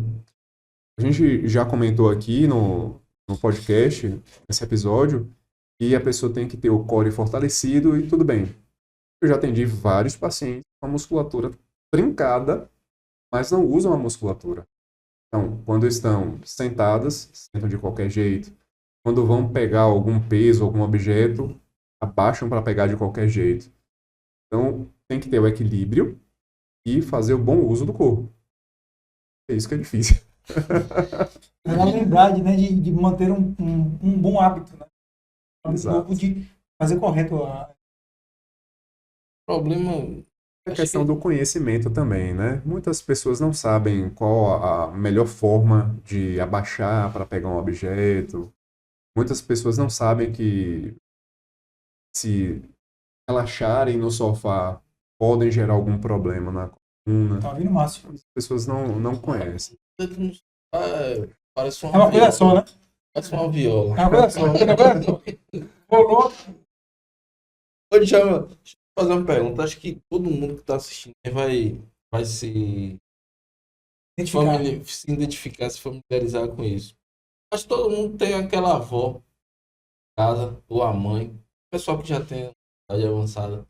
A gente já comentou aqui no podcast, nesse episódio, que a pessoa tem que ter o core fortalecido e tudo bem. Eu já atendi vários pacientes com a musculatura trincada, mas não usam a musculatura. Então, quando estão sentadas, sentam de qualquer jeito. Quando vão pegar algum peso, algum objeto, abaixam para pegar de qualquer jeito. Então, tem que ter o equilíbrio e fazer o bom uso do corpo. É isso que é difícil. É a lembrar, né, de manter um bom hábito, né? Exato. De fazer correto O problema É a questão do conhecimento também, né? Muitas pessoas não sabem qual a melhor forma de abaixar para pegar um objeto. Muitas pessoas não sabem que se relaxarem no sofá podem gerar algum problema na coluna. tá vindo Márcio. As pessoas não conhecem. Parece É uma coisa só, né? Parece uma viola. É uma coisa só. É uma coisa só. Rolou. Deixa eu fazer uma pergunta. Acho que todo mundo que está assistindo vai se identificar, se familiarizar com isso. Mas todo mundo tem aquela avó em casa, ou a mãe, pessoal que já tem idade avançada.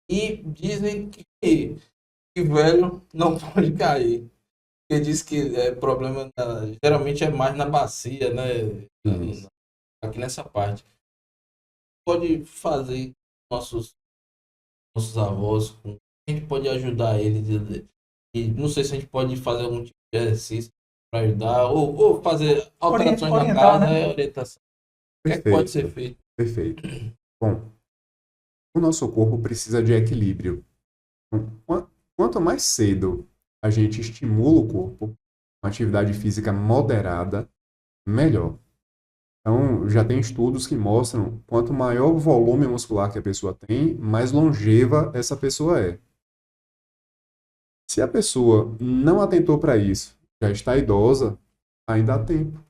E dizem que velho não pode cair. Porque diz que problema geralmente é mais na bacia, né? Aqui nessa parte. Pode fazer nossos avós, a gente pode ajudar eles. E não sei se a gente pode fazer algum tipo de exercício para ajudar, ou fazer alterações na casa, né? Orientação. O que é que pode ser feito? Perfeito. Bom, o nosso corpo precisa de equilíbrio. Quanto mais cedo a gente estimula o corpo, uma atividade física moderada, melhor. Então, já tem estudos que mostram quanto maior o volume muscular que a pessoa tem, mais longeva essa pessoa é. Se a pessoa não atentou para isso, já está idosa, ainda há tempo.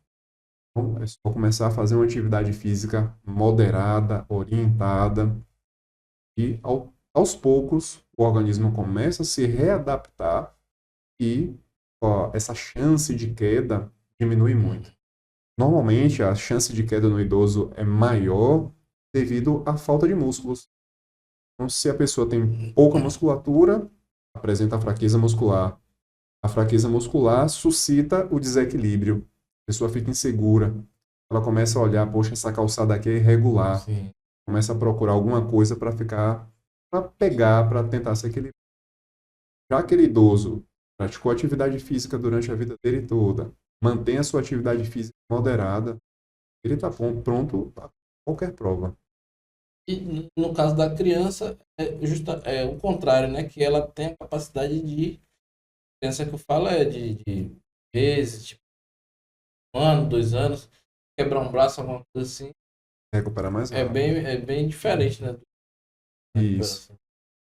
Então, é só começar a fazer uma atividade física moderada, orientada, e aos poucos o organismo começa a se readaptar e essa chance de queda diminui muito. Normalmente, a chance de queda no idoso é maior devido à falta de músculos. Então, se a pessoa tem pouca musculatura, apresenta fraqueza muscular. A fraqueza muscular suscita o desequilíbrio. A pessoa fica insegura. Ela começa a olhar, poxa, essa calçada aqui é irregular. Sim. Começa a procurar alguma coisa para pegar, para tentar se equilibrar. Já aquele idoso praticou atividade física durante a vida dele toda, mantém a sua atividade física moderada, ele está pronto para qualquer prova. E no caso da criança, é o contrário, né? Que ela tem a capacidade de. Criança que eu falo é de meses, tipo, 1 ano, 2 anos, quebrar um braço, alguma coisa assim. Recuperar mais rápido. É bem diferente, né? Isso.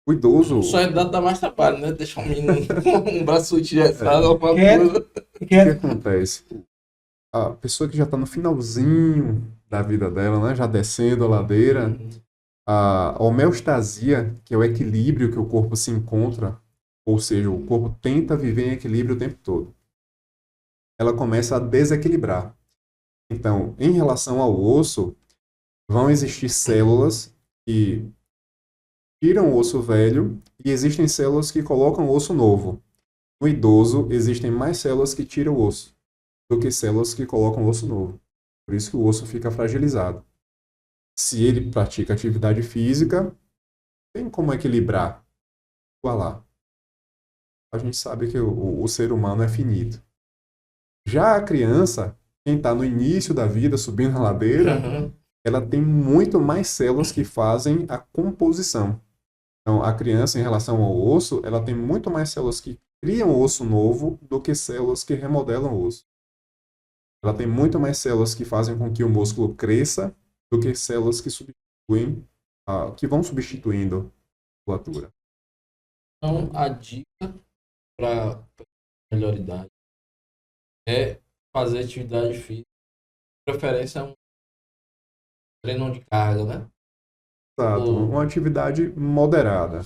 O idoso. Só dá mais trabalho, né? Deixar um menino com um braço engessado, alguma coisa. O que acontece? A pessoa que já está no finalzinho da vida dela, né? Já descendo a ladeira, a homeostasia, que é o equilíbrio que o corpo se encontra, ou seja, o corpo tenta viver em equilíbrio o tempo todo. Ela começa a desequilibrar. Então, em relação ao osso, vão existir células que tiram o osso velho e existem células que colocam osso novo. No idoso, existem mais células que tiram o osso do que células que colocam osso novo. Por isso que o osso fica fragilizado. Se ele pratica atividade física, tem como equilibrar, igualar. A gente sabe que o ser humano é finito. Já a criança, quem está no início da vida, subindo a ladeira, ela tem muito mais células que fazem a composição. Então, a criança, em relação ao osso, ela tem muito mais células que criam osso novo do que células que remodelam o osso. Ela tem muito mais células que fazem com que o músculo cresça do que células que substituem, que vão substituindo a musculatura. Então, a dica para melhor idade é fazer atividade física, de preferência um treino de carga, né? Exato, uma atividade moderada.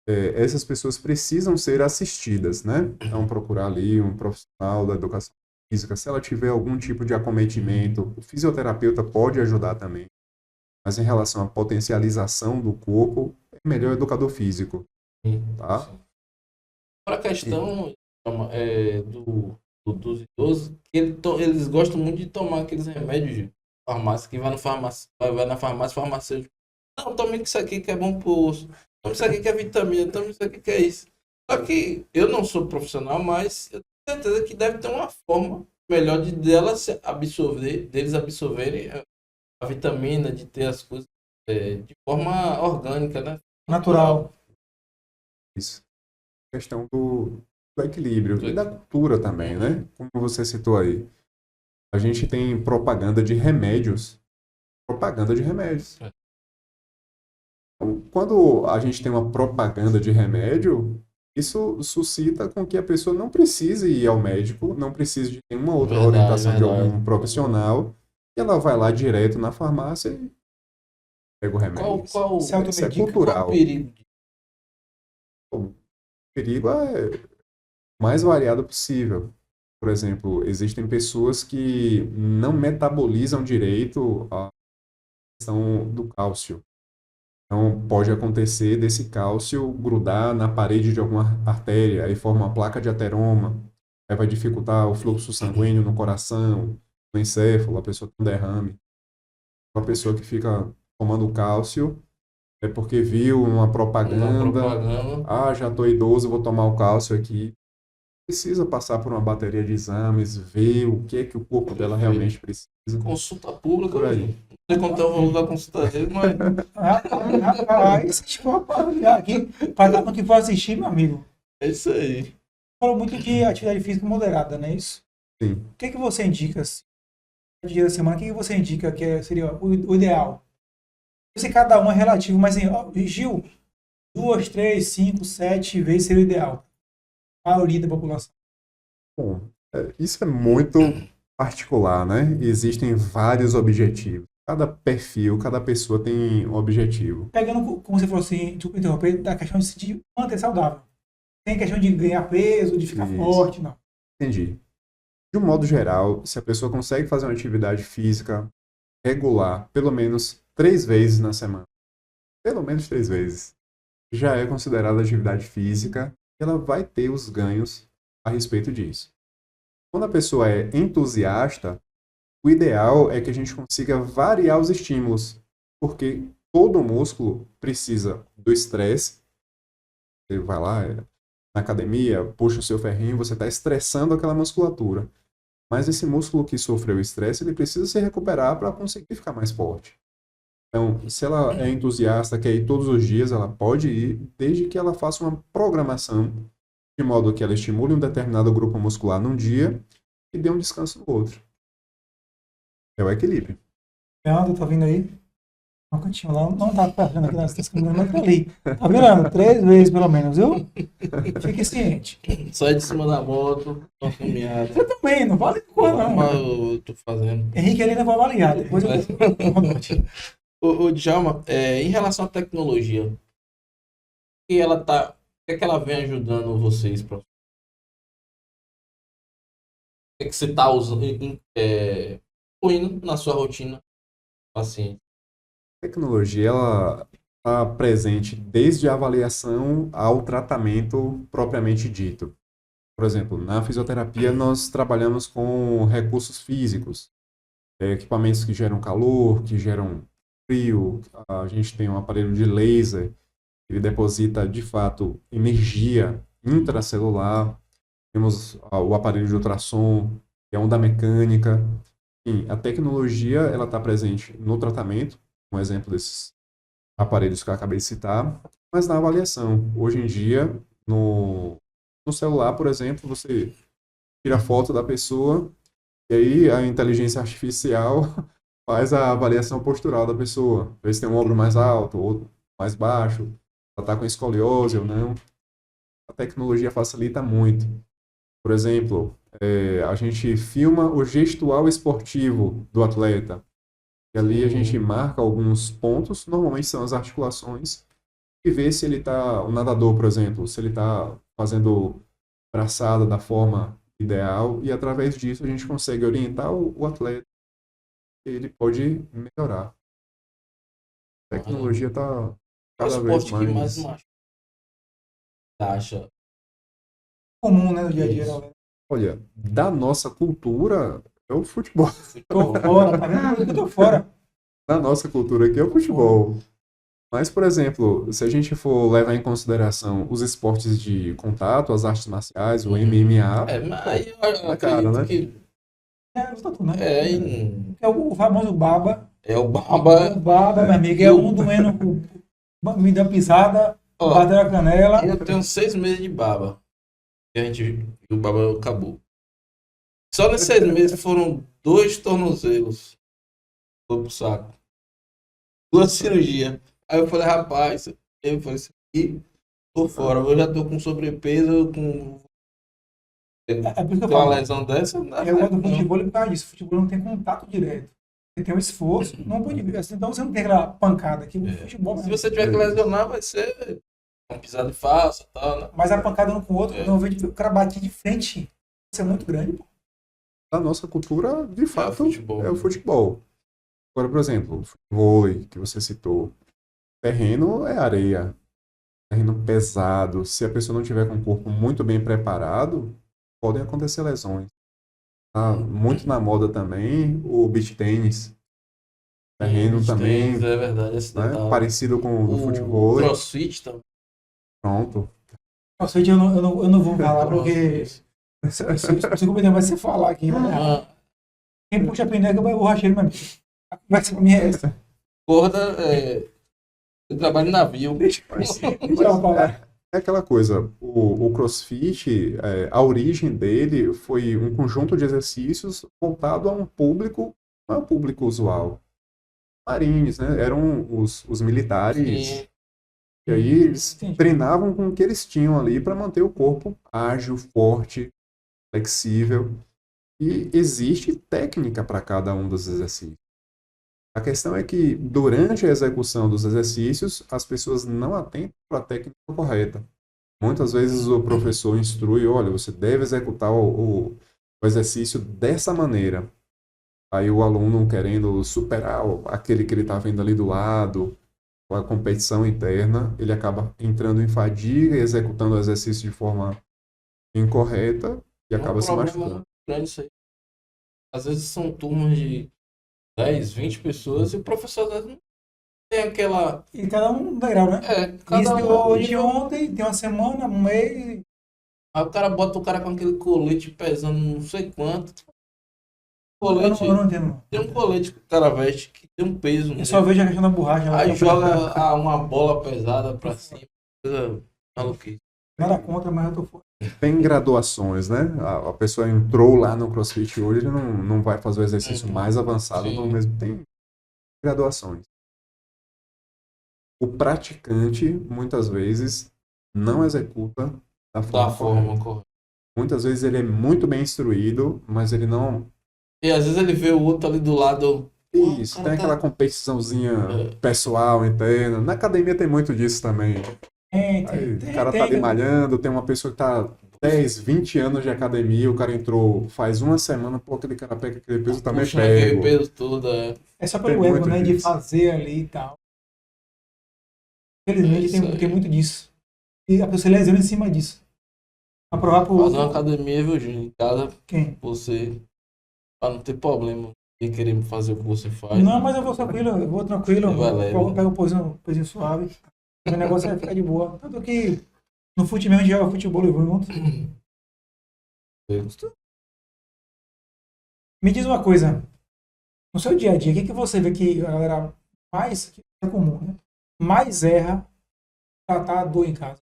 Essas pessoas precisam ser assistidas, né? Então, procurar ali um profissional da educação física. Se ela tiver algum tipo de acometimento, o fisioterapeuta pode ajudar também. Mas em relação à potencialização do corpo, é melhor o educador físico, tá? Para a questão dos idosos, que eles gostam muito de tomar aqueles remédios de farmácia, que vai na farmácia farmacêutica. Não, tome isso aqui que é bom pro osso. Tome isso aqui que é vitamina, tome isso aqui que é isso. Só que eu não sou profissional, mas eu tenho certeza que deve ter uma forma melhor deles absorverem a vitamina, de ter as coisas de forma orgânica, né? Natural. Isso. Questão do equilíbrio e da cultura também, né? Como você citou aí. A gente tem propaganda de remédios. Propaganda de remédios. Então, quando a gente tem uma propaganda de remédio, isso suscita com que a pessoa não precise ir ao médico, não precise de nenhuma outra orientação de algum profissional, e ela vai lá direto na farmácia e pega o remédio. Isso é cultural. Qual o perigo? O perigo é o mais variado possível. Por exemplo, existem pessoas que não metabolizam direito a questão do cálcio. Então, pode acontecer desse cálcio grudar na parede de alguma artéria, aí forma uma placa de ateroma, aí vai dificultar o fluxo sanguíneo no coração, no encéfalo, a pessoa tem um derrame. Uma pessoa que fica tomando cálcio é porque viu uma propaganda, já estou idoso, vou tomar o cálcio aqui. Precisa passar por uma bateria de exames, ver o que é que o corpo dela realmente precisa. Consulta pública, por aí. Não sei quanto é o valor da consulta dele, mas... Esse tipo aqui, para que for assistir, meu amigo. É isso aí. Falou muito de atividade física moderada, não é isso? Sim. O que você indica, dia da semana, o que você indica que seria o ideal? Se cada um é relativo, mas Gil, 2, 3, 5, 7 vezes seria o ideal. A maioria da população. Bom, isso é muito particular, né? Existem vários objetivos. Cada perfil, cada pessoa tem um objetivo. Pegando, como você falou assim, desculpa interromper, da questão de se manter saudável. Tem questão de ganhar peso, de ficar forte, não. Entendi. De um modo geral, se a pessoa consegue fazer uma atividade física regular, pelo menos 3 vezes na semana, pelo menos 3 vezes, já é considerada atividade física, ela vai ter os ganhos a respeito disso. Quando a pessoa é entusiasta, o ideal é que a gente consiga variar os estímulos, porque todo músculo precisa do estresse. Você vai lá na academia, puxa o seu ferrinho, você está estressando aquela musculatura. Mas esse músculo que sofreu estresse, ele precisa se recuperar para conseguir ficar mais forte. Então, se ela é entusiasta, quer ir todos os dias, ela pode ir, desde que ela faça uma programação, de modo que ela estimule um determinado grupo muscular num dia e dê um descanso no outro. É o equilíbrio. Leandro, tá vindo aí? Um cantinho lá, não tá passando aqui nas câmeras, mas tá ali. Tá virando 3 vezes pelo menos, viu? Fique ciente. Sai de cima da moto, uma caminhada. Você também, não vale coisa não. Eu tô fazendo. Henrique ali não vai avaliar, depois eu Ô, Djalma, em relação à tecnologia, o que ela vem ajudando vocês, professor? O que você está usando, incluindo na sua rotina paciente? tecnologia, ela está presente desde a avaliação ao tratamento propriamente dito. Por exemplo, na fisioterapia nós trabalhamos com recursos físicos, equipamentos que geram calor, que geram frio. A gente tem um aparelho de laser, ele deposita de fato energia intracelular. Temos o aparelho de ultrassom, que é onda mecânica. Enfim, a tecnologia ela está presente no tratamento, um exemplo desses aparelhos que eu acabei de citar, mas na avaliação. Hoje em dia, no celular, por exemplo, você tira foto da pessoa e aí a inteligência artificial faz a avaliação postural da pessoa. Ver se tem um ombro mais alto ou mais baixo, se ela está com escoliose ou não. A tecnologia facilita muito. Por exemplo, a gente filma o gestual esportivo do atleta. E ali a gente marca alguns pontos, normalmente são as articulações, e vê se ele está, o nadador, por exemplo, se ele está fazendo braçada da forma ideal, e através disso a gente consegue orientar o atleta e ele pode melhorar. A tecnologia está Qual cada vez esporte que mais mais... macho acha? Comum, né, no dia a dia, Isso. galera. Olha, da nossa cultura é o futebol. Tô fora, tá vendo? Eu tô fora. Da nossa cultura aqui é o futebol. Mas, por exemplo, se a gente for levar em consideração os esportes de contato, as artes marciais, o MMA, Mas aí eu na cara, acredito né? que É, tudo, né? é O famoso baba. o O Baba. baba, meu amigo, é um doendo, me deu pisada, Ó, bateu a canela. eu tenho 6 meses de baba. E a gente viu o baba acabou. Só nesses 6 meses foram 2 tornozelos. Foi pro saco. 2 cirurgias. Aí eu falei, rapaz, eu falei assim, "Ih, tô fora. Eu já tô com sobrepeso, com É por isso que eu uma falo. lesão dessa. Não dá Eu gosto do certo, não. futebol por causa disso. O futebol não tem contato direto. Você tem um esforço, não pode ver. Então você não tem aquela pancada aqui. O futebol Se mesmo. você tiver que lesionar, vai ser uma pisada de falsa e tal, né? Mas a pancada um com o outro, É. não vejo o cara bater de frente. Isso é muito grande, pô. da nossa cultura, de fato, futebol. é o futebol. Agora, por exemplo, o vôlei, que você citou, terreno é areia, terreno pesado. Se a pessoa não tiver com o corpo muito bem preparado, podem acontecer lesões. Tá muito na moda também o beach tênis. Terreno Beach também, tênis, é verdade, esse né, detalhe. parecido com o do O futebol. crossfit também. Pronto. Nossa, eu não vou falar porque se o vai se falar aqui. Ah, Quem puxa a peneira vai borracheiro, meu amigo. A conversa minha é essa. corda, eu trabalho em navio. Deixa eu falar. É aquela coisa, o CrossFit, a origem dele foi um conjunto de exercícios voltado a um público, não é um público usual. Marines, né? Eram os militares, Sim. e aí eles Entendi. treinavam com o que eles tinham ali para manter o corpo ágil, forte, flexível. E existe técnica para cada um dos exercícios. A questão é que, durante a execução dos exercícios, as pessoas não atentam para a técnica correta. Muitas vezes o professor instrui, olha, você deve executar o exercício dessa maneira. Aí o aluno, querendo superar aquele que ele está vendo ali do lado, com a competição interna, ele acaba entrando em fadiga e executando o exercício de forma incorreta e É um acaba se problema machucando. muito grande isso aí. Às vezes são turmas de 10, 20 pessoas e o professor às vezes não tem aquela. E cada um degrau, né? Cada Isso de um. hoje, ontem, tem uma semana, um mês. Aí o cara bota o cara com aquele colete pesando não sei quanto. Eu Colete. não entendo. Tem um colete que o cara veste que tem um peso. Eu só vejo a questão da borracha. Aí joga uma bola pesada pra cima. Coisa maluquice. Nada contra, mas eu tô fora. Tem graduações, né? A pessoa entrou lá no CrossFit hoje, ele não vai fazer o exercício mais avançado, Sim. no mesmo tem graduações. O praticante, muitas vezes, não executa da Da forma correta. forma correta. Muitas vezes ele é muito bem instruído, mas ele não... E às vezes ele vê o outro ali do lado. Isso, o tem cara aquela tá- competiçãozinha pessoal, interna. Na academia tem muito disso também. Aí, o cara tá ali malhando, tem uma pessoa que tá 10, 20 anos de academia, o cara entrou faz uma semana, pô, aquele cara pega aquele peso, tá meio puxando aquele pego. peso todo, É só Tem pelo ego, muito né? De disso. fazer ali e tal. Infelizmente isso tem aí. muito disso. E a pessoa se lesiona em cima disso. Pra provar pro Fazer uma outro academia, viu, Júnior? Em casa, quem. você, para não ter problema de querer fazer o que você faz, Não, mas eu vou tranquilo, eu vou tranquilo. você vai Eu leve. pego um pezinho suave. Meu negócio é ficar de boa. Tanto que no futebol a gente joga futebol junto. Me diz uma coisa. No seu dia a dia, o que, que você vê que a galera mais, que é comum, né? Mais erra tratar a dor em casa?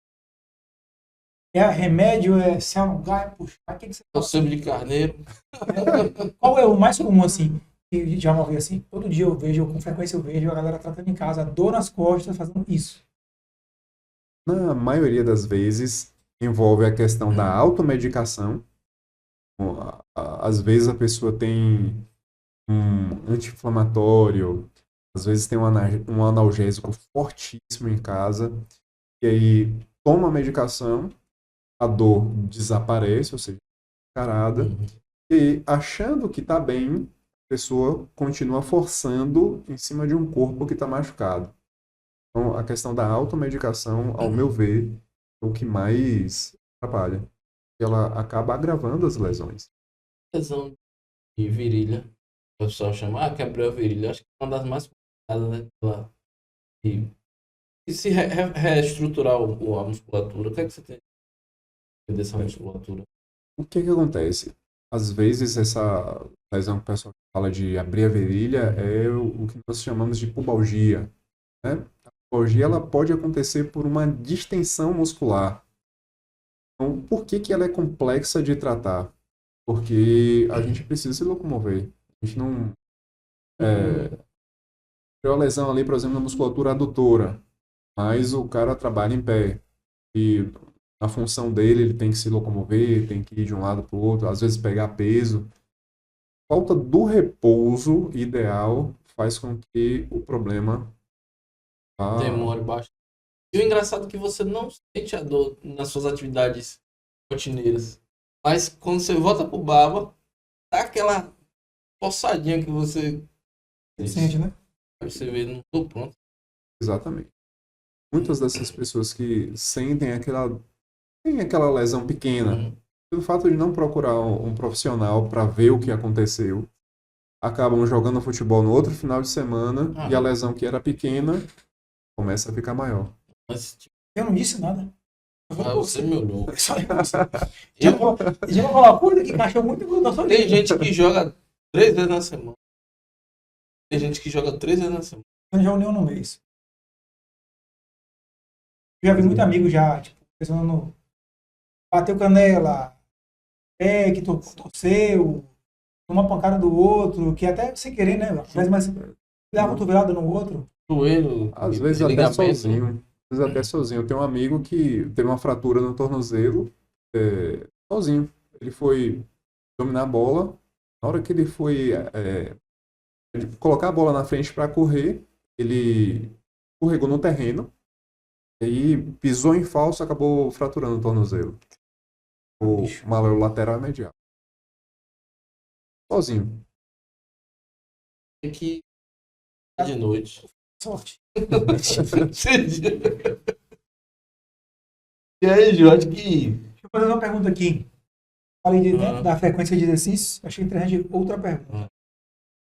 É remédio, é se alongar, é puxar? O que, que você O fala sebo assim? de carneiro, Qual é o mais comum, assim, que já uma vez assim? Todo dia eu vejo, com frequência eu vejo a galera tratando em casa, dor nas costas, fazendo isso. Na maioria das vezes, envolve a questão da automedicação. Às vezes a pessoa tem um anti-inflamatório, às vezes tem um analgésico fortíssimo em casa, e aí toma a medicação, a dor desaparece, ou seja, carada, e achando que está bem, a pessoa continua forçando em cima de um corpo que está machucado. Então, a questão da automedicação, ao meu ver, é o que mais atrapalha. Ela acaba agravando as lesões. lesão de virilha. O pessoal chama, quebrou a virilha. Acho que é uma das mais complicadas, né? E se reestruturar a musculatura, o que é que você tem dessa musculatura? O que que acontece? Às vezes, essa lesão que o pessoal fala de abrir a virilha é o que nós chamamos de pubalgia, né? A pubalgia ela pode acontecer por uma distensão muscular. Então, por que que ela é complexa de tratar? Porque a gente precisa se locomover. A gente não... Tem uma lesão ali, por exemplo, na musculatura adutora, mas o cara trabalha em pé. E a função dele, ele tem que se locomover, tem que ir de um lado para o outro, às vezes pegar peso. Falta do repouso ideal faz com que o problema vá... Demore baixo. E o engraçado é que você não sente a dor nas suas atividades rotineiras. Mas quando você volta pro baba, dá aquela forçadinha que você. Sente, né? Aí você vê, não tô pronto. Exatamente. Muitas dessas pessoas que sentem tem aquela lesão pequena, Uhum. pelo fato de não procurar um profissional para ver o que aconteceu, acabam jogando futebol no outro final de semana e a lesão que era pequena começa a ficar maior. Mas, tipo, Eu não disse nada. Eu vou com você me olhou. Só você. Eu, Já vou falar uma coisa que encaixou muito com o nosso tem livro. gente que joga 3 vezes na semana. Tem gente que joga 3 vezes na semana. Eu já uniu no mês. Já vi muito amigo já, tipo, pensando no. Bateu canela, que torceu, uma pancada do outro, que até sem querer, né? Mas dá uma cotovelada no outro. Joelho, Às vezes até ligamento. sozinho. Às vezes até sozinho. Eu tenho um amigo que teve uma fratura no tornozelo, sozinho. Ele foi dominar a bola. Na hora que ele foi colocar a bola na frente para correr, ele escorregou no terreno. E aí pisou em falso, acabou fraturando o tornozelo. O maleo lateral e medial. Sozinho. Tem que ir de noite. Sorte. E aí, Ju, acho que. Deixa eu fazer uma pergunta aqui. Falei né, da frequência de exercício, achei interessante outra pergunta.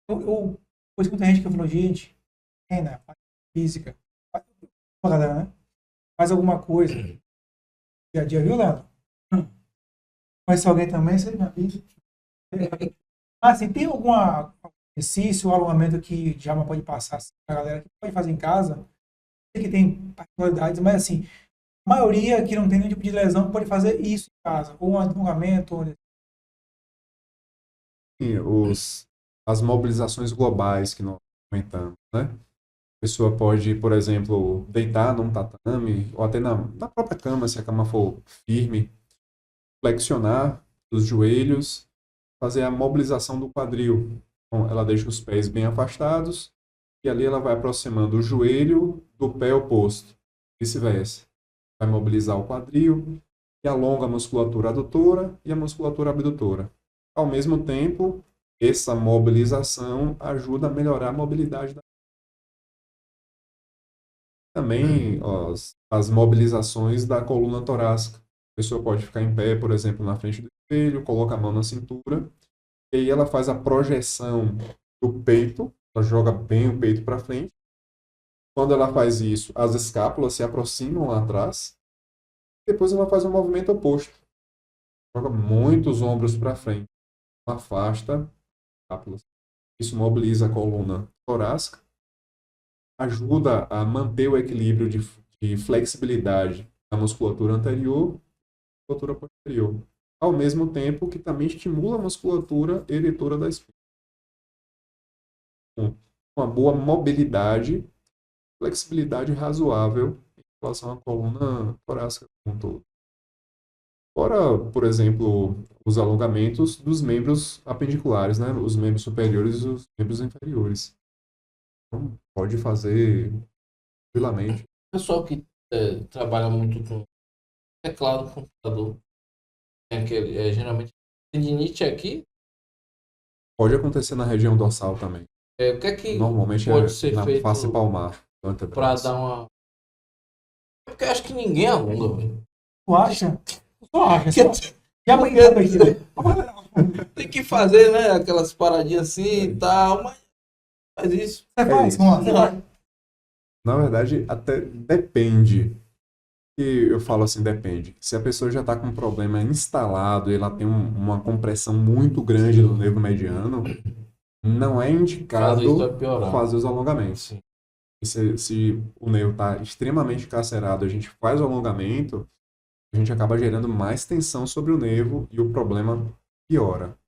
Depois que muita gente que falou, gente, treina, faz física, faz, uma galera, né? Faz alguma coisa. Dia a dia, viu, Leandro? Conhece alguém também, você me avisa. Assim, tem algum exercício ou alongamento que já não pode passar assim, pra galera que pode fazer em casa? Sei que tem particularidades, mas assim, a maioria que não tem nenhum tipo de lesão pode fazer isso em casa. Ou um alongamento, ou E as mobilizações globais que nós comentamos, né? A pessoa pode, por exemplo, deitar num tatame, ou até na própria cama, se a cama for firme, flexionar os joelhos, fazer a mobilização do quadril. Então, ela deixa os pés bem afastados e ali ela vai aproximando o joelho do pé oposto, vice-versa. Vai mobilizar o quadril e alonga a musculatura adutora e a musculatura abdutora. Ao mesmo tempo, essa mobilização ajuda a melhorar a mobilidade da... Também as mobilizações da coluna torácica. A pessoa pode ficar em pé, por exemplo, na frente do espelho, coloca a mão na cintura, e aí ela faz a projeção do peito, ela joga bem o peito para frente. Quando ela faz isso, as escápulas se aproximam lá atrás, depois ela faz um movimento oposto. Joga muito os ombros para frente, afasta as escápulas. Isso mobiliza a coluna torácica, ajuda a manter o equilíbrio de flexibilidade da musculatura anterior e musculatura posterior, ao mesmo tempo que também estimula a musculatura eretora da espinha. Com uma boa mobilidade, flexibilidade razoável em relação à coluna torácica como um todo. Fora, por exemplo, os alongamentos dos membros apendiculares, né? Os membros superiores e os membros inferiores. Então, pode fazer tranquilamente. O pessoal que trabalha muito com teclado, computador, tem aquele, geralmente, tendinite aqui. Pode acontecer na região dorsal também. O que é que Normalmente pode ser na feito face palmar do para antebraço. dar uma... Porque eu acho que ninguém alonga, velho. Tu acha? Só acha. Já brincando aqui, né? Tem que fazer, né? Aquelas paradinhas assim e tal, mas faz isso. Você faz? isso. Vamos lá, você Não. faz. Na verdade, até depende. E eu falo assim, depende. Se a pessoa já está com um problema instalado e ela tem uma compressão muito grande no nervo mediano, não é indicado Caso isso vai piorar. fazer os alongamentos. Sim. E se o nervo está extremamente carcerado, a gente faz o alongamento, a gente acaba gerando mais tensão sobre o nervo e o problema piora.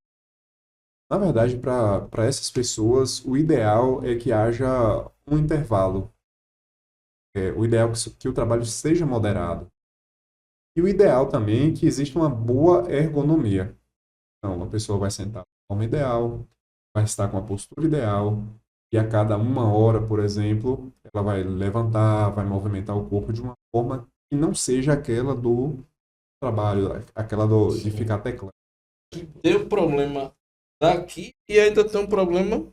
Na verdade, para essas pessoas, o ideal é que haja um intervalo. O ideal é que o trabalho seja moderado. E o ideal também é que exista uma boa ergonomia. Então, a pessoa vai sentar de forma ideal, vai estar com a postura ideal, e a cada 1 hora, por exemplo, ela vai levantar, vai movimentar o corpo de uma forma que não seja aquela do trabalho, aquela de ficar teclando. Tem um problema daqui e ainda tem um problema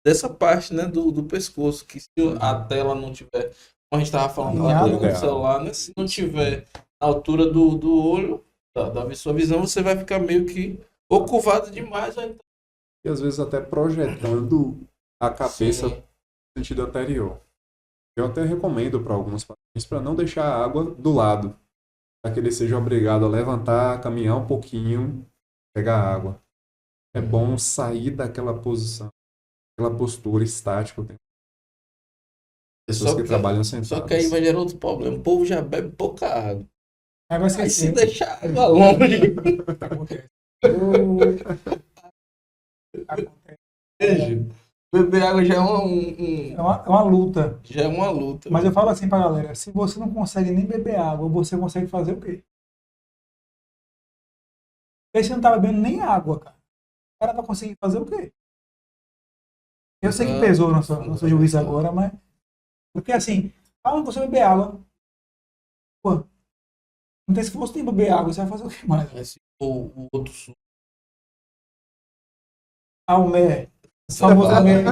dessa parte, né, do pescoço, que se a tela não tiver, como a gente estava falando lá Alinhado, do celular, né, se não tiver na altura do olho, da sua visão, você vai ficar meio que ou curvado demais, ou então... E às vezes até projetando a cabeça Sim. no sentido anterior. Eu até recomendo para alguns pacientes para não deixar a água do lado, para que ele seja obrigado a levantar, caminhar um pouquinho, pegar água. É bom sair daquela posição, aquela postura estática. Pessoas que trabalham sentadas. Só que aí vai gerar outro problema. O povo já bebe pouca água. Aí vai Aí se esquecer. deixar a água longe, Acontece. Acontece. beber água já é É uma luta. já é uma luta. Mas eu falo assim pra galera, se você não consegue nem beber água, você consegue fazer o quê? Porque você não tá bebendo nem água, cara. O cara vai conseguir fazer o quê? Eu sei que pesou nosso juízo agora, mas... Porque assim, não você beber água. Pô, não tem esforço nem beber água, você vai fazer o que mais? Mas se for o outro suco. Almé. Famoso Almé.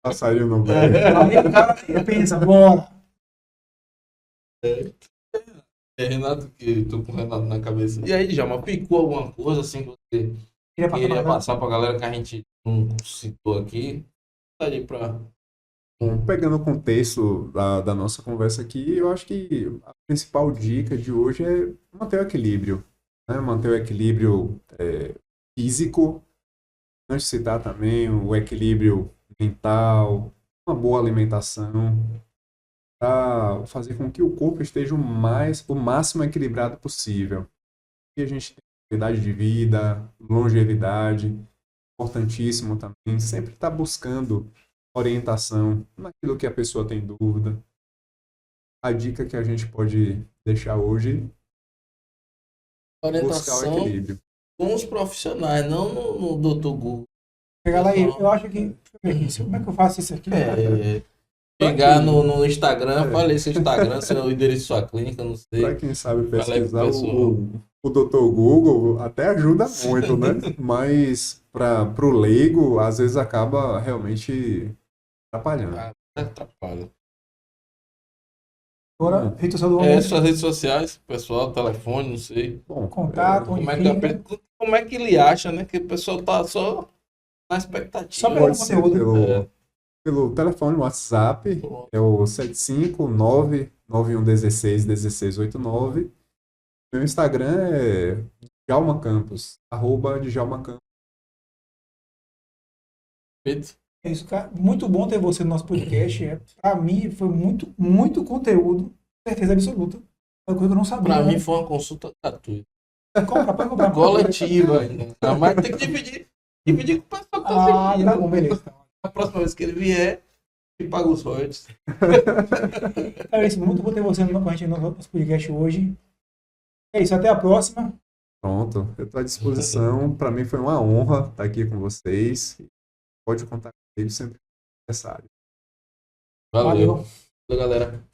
Passarinho no É. meio. Aí o cara pensa, bora. Renato, que tô com o Renato na cabeça. E aí, Djalma, ficou alguma coisa assim que você queria passar pra galera que a gente não citou aqui? Tá aí pra... Bom, pegando o contexto da nossa conversa aqui, eu acho que a principal dica de hoje é manter o equilíbrio. Né? Manter o equilíbrio físico, antes de citar também o equilíbrio mental, uma boa alimentação, para fazer com que o corpo esteja o máximo equilibrado possível. E a gente tem qualidade de vida, longevidade, importantíssimo também, sempre estar buscando orientação naquilo que a pessoa tem dúvida. A dica que a gente pode deixar hoje é buscar o equilíbrio. Com os profissionais, não no Dr. Google. Pegar lá, eu acho que... Como é que eu faço isso aqui? Pegar no Instagram, falei seu Instagram, seu endereço, sua clínica, não sei. Para quem sabe Fala aí pro pesquisar, pessoal. o Dr. Google até ajuda muito, né? Mas pro leigo, às vezes acaba realmente atrapalhando. Atrapalha. Agora, rede social do homem, Suas redes sociais, pessoal, telefone, não sei. Bom, contato, Como onde é, fica. como é que ele acha, né? Que o pessoal tá só na expectativa. Só pelo pode ser conteúdo. pelo telefone, WhatsApp, Pronto. é o 75991161689. Meu Instagram é Djalma Campos, @Djalma Campos. Feito. É isso, cara. Muito bom ter você no nosso podcast. Pra mim, foi muito, muito conteúdo. Certeza absoluta. É uma coisa que eu não sabia. Pra né? mim foi uma consulta gratuita. Compra, pode comprar. Coletiva ainda. Mas tem que dividir com o pessoal que tá Ah, assistindo. tá bom, beleza. A próxima vez que ele vier, ele paga os royalties. É isso, muito bom ter você com a gente no nosso podcast hoje. É isso, até a próxima. Pronto, eu estou à disposição. Para mim foi uma honra estar aqui com vocês. Pode contar comigo sempre que necessário. Valeu. Valeu, galera.